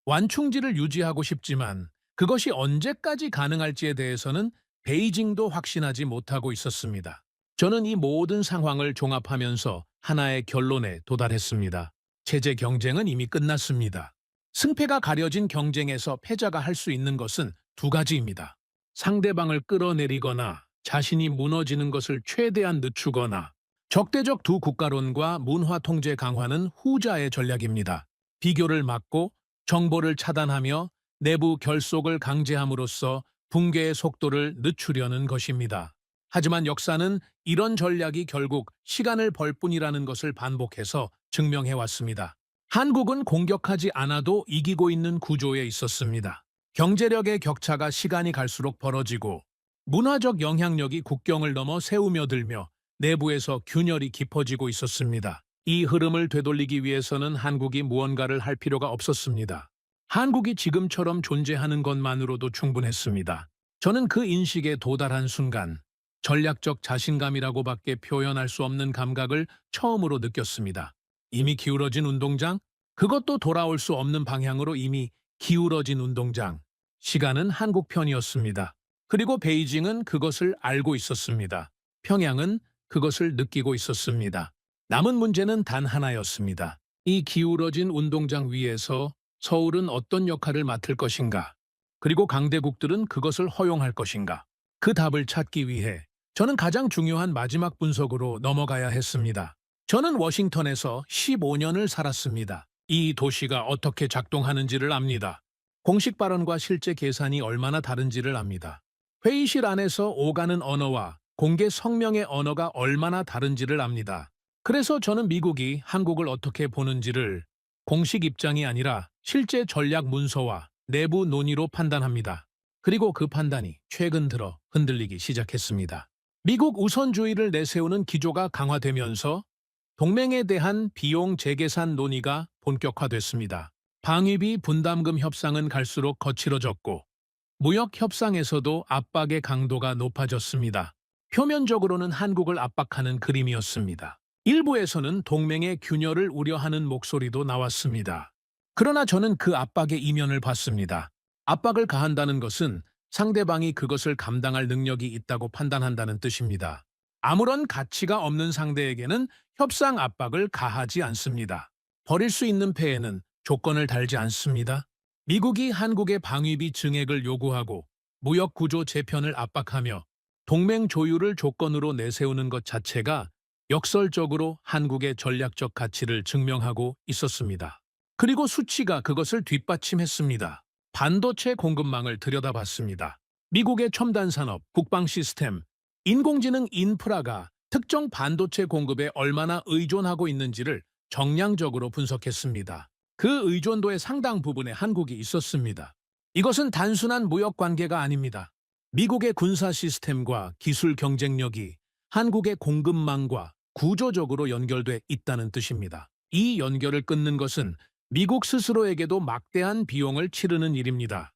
완충지를 유지하고 싶지만 그것이 언제까지 가능할지에 대해서는 베이징도 확신하지 못하고 있었습니다. 저는 이 모든 상황을 종합하면서 하나의 결론에 도달했습니다. 체제 경쟁은 이미 끝났습니다. 승패가 가려진 경쟁에서 패자가 할 수 있는 것은 두 가지입니다. 상대방을 끌어내리거나 자신이 무너지는 것을 최대한 늦추거나 적대적 두 국가론과 문화 통제 강화는 후자의 전략입니다. 비교를 막고 정보를 차단하며 내부 결속을 강제함으로써 붕괴의 속도를 늦추려는 것입니다. 하지만 역사는 이런 전략이 결국 시간을 벌 뿐이라는 것을 반복해서 증명해 왔습니다. 한국은 공격하지 않아도 이기고 있는 구조에 있었습니다. 경제력의 격차가 시간이 갈수록 벌어지고 문화적 영향력이 국경을 넘어 새우며들며 내부에서 균열이 깊어지고 있었습니다. 이 흐름을 되돌리기 위해서는 한국이 무언가를 할 필요가 없었습니다. 한국이 지금처럼 존재하는 것만으로도 충분했습니다. 저는 그 인식에 도달한 순간 전략적 자신감이라고밖에 표현할 수 없는 감각을 처음으로 느꼈습니다. 이미 기울어진 운동장, 그것도 돌아올 수 없는 방향으로 이미 기울어진 운동장. 시간은 한국 편이었습니다. 그리고 베이징은 그것을 알고 있었습니다. 평양은 그것을 느끼고 있었습니다. 남은 문제는 단 하나였습니다. 이 기울어진 운동장 위에서 서울은 어떤 역할을 맡을 것인가? 그리고 강대국들은 그것을 허용할 것인가? 그 답을 찾기 위해 저는 가장 중요한 마지막 분석으로 넘어가야 했습니다. 저는 워싱턴에서 15년을 살았습니다. 이 도시가 어떻게 작동하는지를 압니다. 공식 발언과 실제 계산이 얼마나 다른지를 압니다. 회의실 안에서 오가는 언어와 공개 성명의 언어가 얼마나 다른지를 압니다. 그래서 저는 미국이 한국을 어떻게 보는지를 공식 입장이 아니라 실제 전략 문서와 내부 논의로 판단합니다. 그리고 그 판단이 최근 들어 흔들리기 시작했습니다. 미국 우선주의를 내세우는 기조가 강화되면서 동맹에 대한 비용 재계산 논의가 본격화됐습니다. 방위비 분담금 협상은 갈수록 거칠어졌고 무역 협상에서도 압박의 강도가 높아졌습니다. 표면적으로는 한국을 압박하는 그림이었습니다. 일부에서는 동맹의 균열을 우려하는 목소리도 나왔습니다. 그러나 저는 그 압박의 이면을 봤습니다. 압박을 가한다는 것은 상대방이 그것을 감당할 능력이 있다고 판단한다는 뜻입니다. 아무런 가치가 없는 상대에게는 협상 압박을 가하지 않습니다. 버릴 수 있는 패에는 조건을 달지 않습니다. 미국이 한국의 방위비 증액을 요구하고 무역 구조 재편을 압박하며 동맹 조율을 조건으로 내세우는 것 자체가 역설적으로 한국의 전략적 가치를 증명하고 있었습니다. 그리고 수치가 그것을 뒷받침했습니다. 반도체 공급망을 들여다봤습니다. 미국의 첨단 산업, 국방 시스템, 인공지능 인프라가 특정 반도체 공급에 얼마나 의존하고 있는지를 정량적으로 분석했습니다. 그 의존도의 상당 부분에 한국이 있었습니다. 이것은 단순한 무역 관계가 아닙니다. 미국의 군사 시스템과 기술 경쟁력이 한국의 공급망과 구조적으로 연결돼 있다는 뜻입니다. 이 연결을 끊는 것은 미국 스스로에게도 막대한 비용을 치르는 일입니다.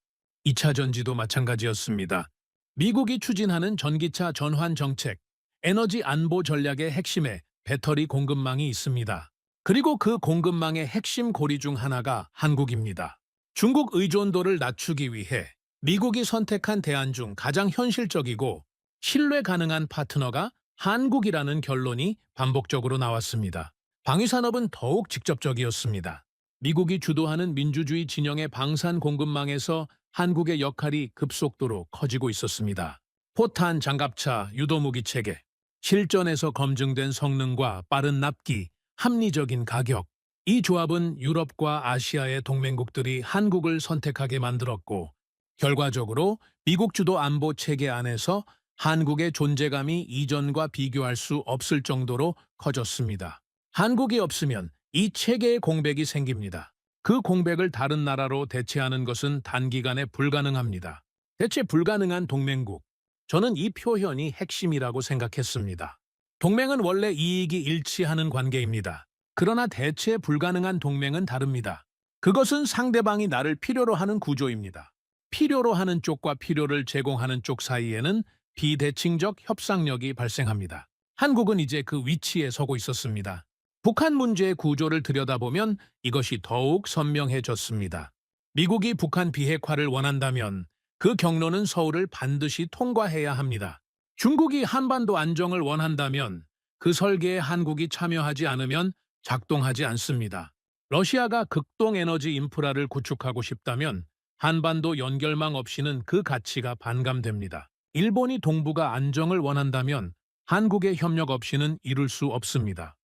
2차 전지도 마찬가지였습니다. 미국이 추진하는 전기차 전환 정책, 에너지 안보 전략의 핵심에 배터리 공급망이 있습니다. 그리고 그 공급망의 핵심 고리 중 하나가 한국입니다. 중국 의존도를 낮추기 위해 미국이 선택한 대안 중 가장 현실적이고 신뢰 가능한 파트너가 한국이라는 결론이 반복적으로 나왔습니다. 방위산업은 더욱 직접적이었습니다. 미국이 주도하는 민주주의 진영의 방산 공급망에서 한국의 역할이 급속도로 커지고 있었습니다. 포탄, 장갑차, 유도무기 체계, 실전에서 검증된 성능과 빠른 납기, 합리적인 가격. 이 조합은 유럽과 아시아의 동맹국들이 한국을 선택하게 만들었고 결과적으로 미국 주도 안보 체계 안에서 한국의 존재감이 이전과 비교할 수 없을 정도로 커졌습니다. 한국이 없으면 이 체계의 공백이 생깁니다. 그 공백을 다른 나라로 대체하는 것은 단기간에 불가능합니다. 대체 불가능한 동맹국. 저는 이 표현이 핵심이라고 생각했습니다. 동맹은 원래 이익이 일치하는 관계입니다. 그러나 대체 불가능한 동맹은 다릅니다. 그것은 상대방이 나를 필요로 하는 구조입니다. 필요로 하는 쪽과 필요를 제공하는 쪽 사이에는 비대칭적 협상력이 발생합니다. 한국은 이제 그 위치에 서고 있었습니다. 북한 문제의 구조를 들여다보면 이것이 더욱 선명해졌습니다. 미국이 북한 비핵화를 원한다면 그 경로는 서울을 반드시 통과해야 합니다. 중국이 한반도 안정을 원한다면 그 설계에 한국이 참여하지 않으면 작동하지 않습니다. 러시아가 극동 에너지 인프라를 구축하고 싶다면 한반도 연결망 없이는 그 가치가 반감됩니다. 일본이 동북아 안정을 원한다면 한국의 협력 없이는 이룰 수 없습니다.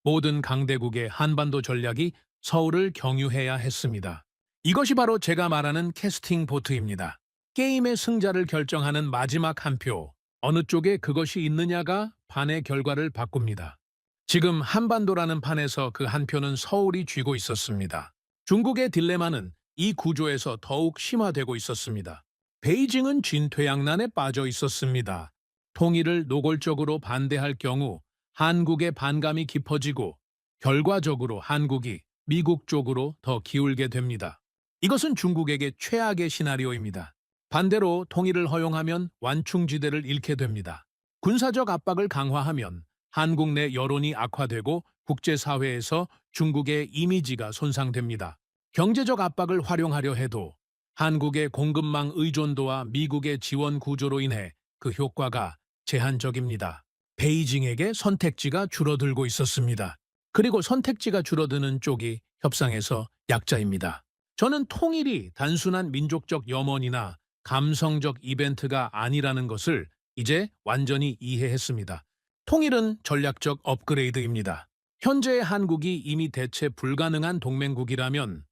모든 강대국의 한반도 전략이 서울을 경유해야 했습니다. 이것이 바로 제가 말하는 캐스팅 보트입니다. 게임의 승자를 결정하는 마지막 한 표, 어느 쪽에 그것이 있느냐가 판의 결과를 바꿉니다. 지금 한반도라는 판에서 그 한 표는 서울이 쥐고 있었습니다. 중국의 딜레마는 이 구조에서 더욱 심화되고 있었습니다. 베이징은 진퇴양난에 빠져 있었습니다. 통일을 노골적으로 반대할 경우 한국의 반감이 깊어지고 결과적으로 한국이 미국 쪽으로 더 기울게 됩니다. 이것은 중국에게 최악의 시나리오입니다. 반대로 통일을 허용하면 완충지대를 잃게 됩니다. 군사적 압박을 강화하면 한국 내 여론이 악화되고 국제사회에서 중국의 이미지가 손상됩니다. 경제적 압박을 활용하려 해도 한국의 공급망 의존도와 미국의 지원 구조로 인해 그 효과가 제한적입니다. 베이징에게 선택지가 줄어들고 있었습니다. 그리고 선택지가 줄어드는 쪽이 협상에서 약자입니다. 저는 통일이 단순한 민족적 염원이나 감성적 이벤트가 아니라는 것을 이제 완전히 이해했습니다. 통일은 전략적 업그레이드입니다. 현재의 한국이 이미 대체 불가능한 동맹국이라면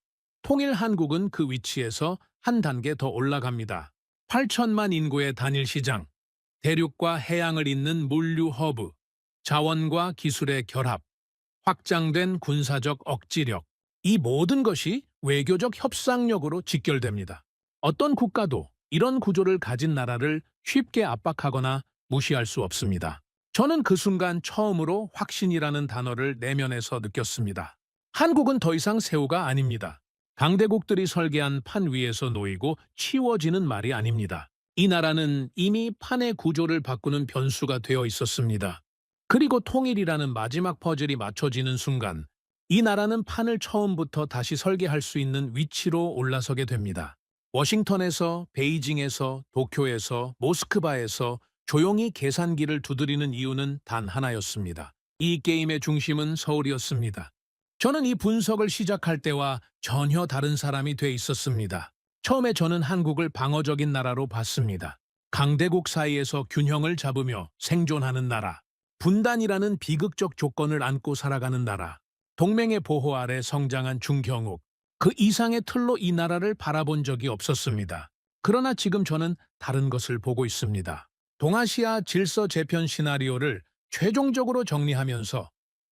통일 한국은 그 위치에서 한 단계 더 올라갑니다. 8천만 인구의 단일 시장, 대륙과 해양을 잇는 물류 허브, 자원과 기술의 결합, 확장된 군사적 억지력, 이 모든 것이 외교적 협상력으로 직결됩니다. 어떤 국가도 이런 구조를 가진 나라를 쉽게 압박하거나 무시할 수 없습니다. 저는 그 순간 처음으로 확신이라는 단어를 내면에서 느꼈습니다. 한국은 더 이상 새우가 아닙니다. 강대국들이 설계한 판 위에서 놓이고 치워지는 말이 아닙니다. 이 나라는 이미 판의 구조를 바꾸는 변수가 되어 있었습니다. 그리고 통일이라는 마지막 퍼즐이 맞춰지는 순간 이 나라는 판을 처음부터 다시 설계할 수 있는 위치로 올라서게 됩니다. 워싱턴에서, 베이징에서, 도쿄에서, 모스크바에서 조용히 계산기를 두드리는 이유는 단 하나였습니다. 이 게임의 중심은 서울이었습니다. 저는 이 분석을 시작할 때와 전혀 다른 사람이 돼 있었습니다. 처음에 저는 한국을 방어적인 나라로 봤습니다. 강대국 사이에서 균형을 잡으며 생존하는 나라, 분단이라는 비극적 조건을 안고 살아가는 나라, 동맹의 보호 아래 성장한 중경국, 그 이상의 틀로 이 나라를 바라본 적이 없었습니다. 그러나 지금 저는 다른 것을 보고 있습니다. 동아시아 질서 재편 시나리오를 최종적으로 정리하면서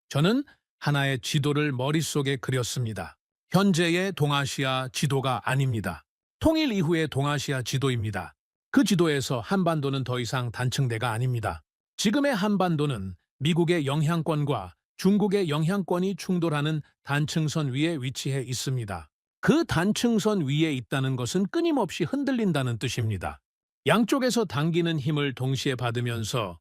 저는 하나의 지도를 머릿속에 그렸습니다. 현재의 동아시아 지도가 아닙니다. 통일 이후의 동아시아 지도입니다. 그 지도에서 한반도는 더 이상 단층대가 아닙니다. 지금의 한반도는 미국의 영향권과 중국의 영향권이 충돌하는 단층선 위에 위치해 있습니다. 그 단층선 위에 있다는 것은 끊임없이 흔들린다는 뜻입니다. 양쪽에서 당기는 힘을 동시에 받으면서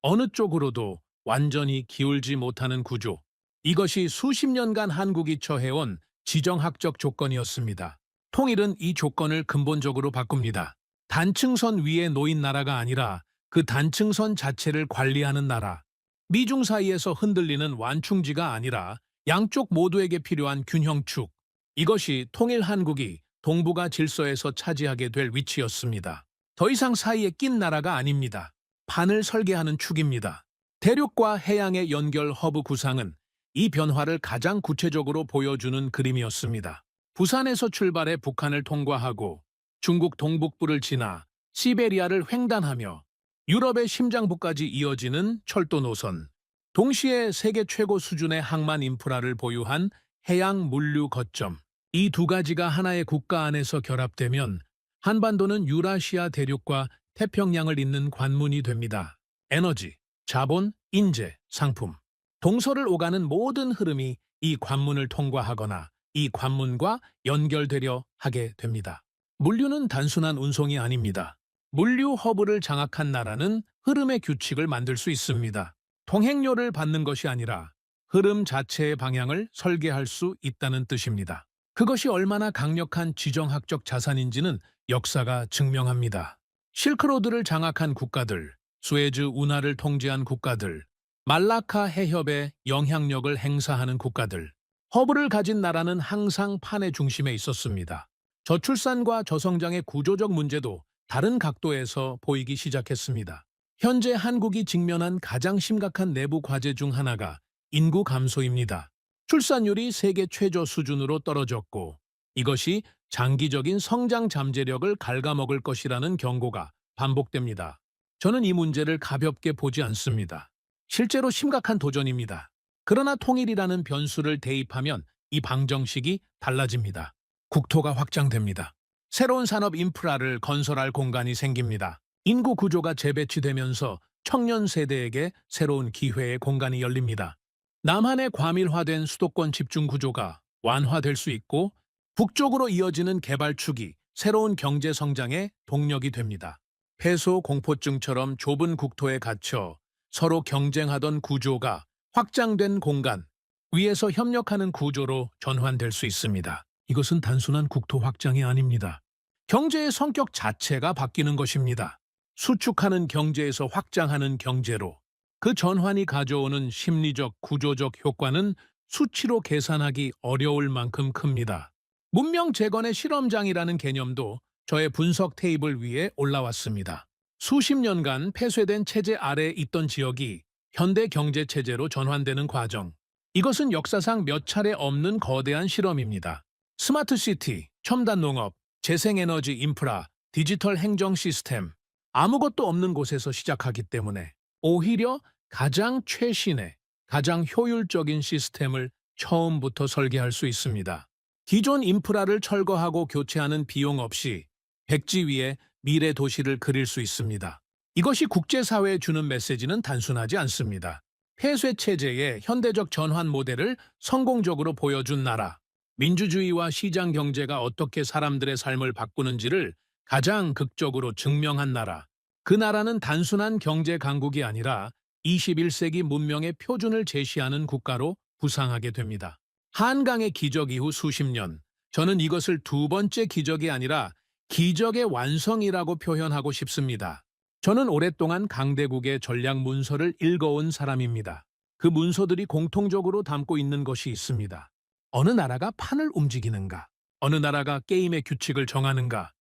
어느 쪽으로도 완전히 기울지 못하는 구조. 이것이 수십 년간 한국이 처해온 지정학적 조건이었습니다. 통일은 이 조건을 근본적으로 바꿉니다. 단층선 위에 놓인 나라가 아니라 그 단층선 자체를 관리하는 나라. 미중 사이에서 흔들리는 완충지가 아니라 양쪽 모두에게 필요한 균형축. 이것이 통일 한국이 동북아 질서에서 차지하게 될 위치였습니다. 더 이상 사이에 낀 나라가 아닙니다. 판을 설계하는 축입니다. 대륙과 해양의 연결 허브 구상은 이 변화를 가장 구체적으로 보여주는 그림이었습니다. 부산에서 출발해 북한을 통과하고 중국 동북부를 지나 시베리아를 횡단하며 유럽의 심장부까지 이어지는 철도 노선, 동시에 세계 최고 수준의 항만 인프라를 보유한 해양 물류 거점, 이 두 가지가 하나의 국가 안에서 결합되면 한반도는 유라시아 대륙과 태평양을 잇는 관문이 됩니다. 에너지, 자본, 인재, 상품. 동서를 오가는 모든 흐름이 이 관문을 통과하거나 이 관문과 연결되려 하게 됩니다. 물류는 단순한 운송이 아닙니다. 물류 허브를 장악한 나라는 흐름의 규칙을 만들 수 있습니다. 통행료를 받는 것이 아니라 흐름 자체의 방향을 설계할 수 있다는 뜻입니다. 그것이 얼마나 강력한 지정학적 자산인지는 역사가 증명합니다. 실크로드를 장악한 국가들, 수에즈 운하를 통제한 국가들, 말라카 해협에 영향력을 행사하는 국가들, 허브를 가진 나라는 항상 판의 중심에 있었습니다. 저출산과 저성장의 구조적 문제도 다른 각도에서 보이기 시작했습니다. 현재 한국이 직면한 가장 심각한 내부 과제 중 하나가 인구 감소입니다. 출산율이 세계 최저 수준으로 떨어졌고 이것이 장기적인 성장 잠재력을 갉아먹을 것이라는 경고가 반복됩니다. 저는 이 문제를 가볍게 보지 않습니다. 실제로 심각한 도전입니다. 그러나 통일이라는 변수를 대입하면 이 방정식이 달라집니다. 국토가 확장됩니다. 새로운 산업 인프라를 건설할 공간이 생깁니다. 인구 구조가 재배치되면서 청년 세대에게 새로운 기회의 공간이 열립니다. 남한의 과밀화된 수도권 집중 구조가 완화될 수 있고 북쪽으로 이어지는 개발축이 새로운 경제 성장의 동력이 됩니다. 폐소 공포증처럼 좁은 국토에 갇혀 서로 경쟁하던 구조가 확장된 공간, 위에서 협력하는 구조로 전환될 수 있습니다. 이것은 단순한 국토 확장이 아닙니다. 경제의 성격 자체가 바뀌는 것입니다. 수축하는 경제에서 확장하는 경제로 그 전환이 가져오는 심리적, 구조적 효과는 수치로 계산하기 어려울 만큼 큽니다. 문명 재건의 실험장이라는 개념도 저의 분석 테이블 위에 올라왔습니다. 수십 년간 폐쇄된 체제 아래에 있던 지역이 현대 경제 체제로 전환되는 과정. 이것은 역사상 몇 차례 없는 거대한 실험입니다. 스마트 시티, 첨단 농업, 재생에너지 인프라, 디지털 행정 시스템, 아무것도 없는 곳에서 시작하기 때문에 오히려 가장 최신의, 가장 효율적인 시스템을 처음부터 설계할 수 있습니다. 기존 인프라를 철거하고 교체하는 비용 없이 백지 위에 미래 도시를 그릴 수 있습니다. 이것이 국제사회에 주는 메시지는 단순하지 않습니다. 폐쇄 체제의 현대적 전환 모델을 성공적으로 보여준 나라, 민주주의와 시장 경제가 어떻게 사람들의 삶을 바꾸는지를 가장 극적으로 증명한 나라. 그 나라는 단순한 경제 강국이 아니라 21세기 문명의 표준을 제시하는 국가로 부상하게 됩니다. 한강의 기적 이후 수십 년, 저는 이것을 두 번째 기적이 아니라 기적의 완성이라고 표현하고 싶습니다. 저는 오랫동안 강대국의 전략 문서를 읽어온 사람입니다. 그 문서들이 공통적으로 담고 있는 것이 있습니다. 어느 나라가 판을 움직이는가? 어느 나라가 게임의 규칙을 정하는가?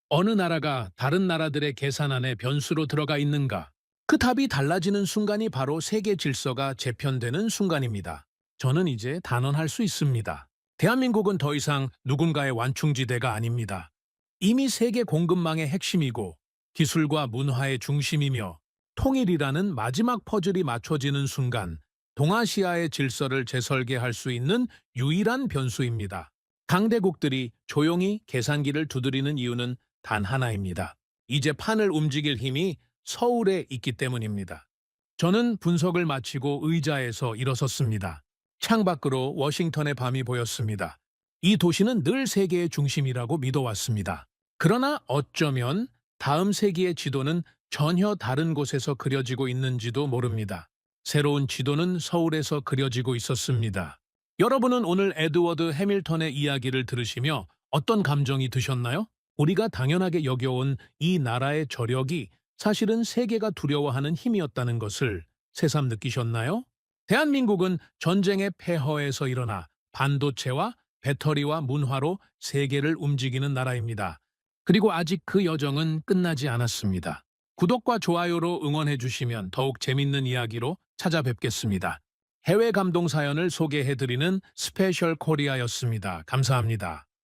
어느 나라가 다른 나라들의 계산 안에 변수로 들어가 있는가? 그 답이 달라지는 순간이 바로 세계 질서가 재편되는 순간입니다. 저는 이제 단언할 수 있습니다. 대한민국은 더 이상 누군가의 완충지대가 아닙니다. 이미 세계 공급망의 핵심이고 기술과 문화의 중심이며 통일이라는 마지막 퍼즐이 맞춰지는 순간 동아시아의 질서를 재설계할 수 있는 유일한 변수입니다. 강대국들이 조용히 계산기를 두드리는 이유는 단 하나입니다. 이제 판을 움직일 힘이 서울에 있기 때문입니다. 저는 분석을 마치고 의자에서 일어섰습니다. 창밖으로 워싱턴의 밤이 보였습니다. 이 도시는 늘 세계의 중심이라고 믿어왔습니다. 그러나 어쩌면 다음 세기의 지도는 전혀 다른 곳에서 그려지고 있는지도 모릅니다. 새로운 지도는 서울에서 그려지고 있었습니다. 여러분은 오늘 에드워드 해밀턴의 이야기를 들으시며 어떤 감정이 드셨나요? 우리가 당연하게 여겨온 이 나라의 저력이 사실은 세계가 두려워하는 힘이었다는 것을 새삼 느끼셨나요? 대한민국은 전쟁의 폐허에서 일어나 반도체와 배터리와 문화로 세계를 움직이는 나라입니다. 그리고 아직 그 여정은 끝나지 않았습니다. 구독과 좋아요로 응원해 주시면 더욱 재밌는 이야기로 찾아뵙겠습니다. 해외 감동 사연을 소개해드리는 스페셜 코리아였습니다. 감사합니다.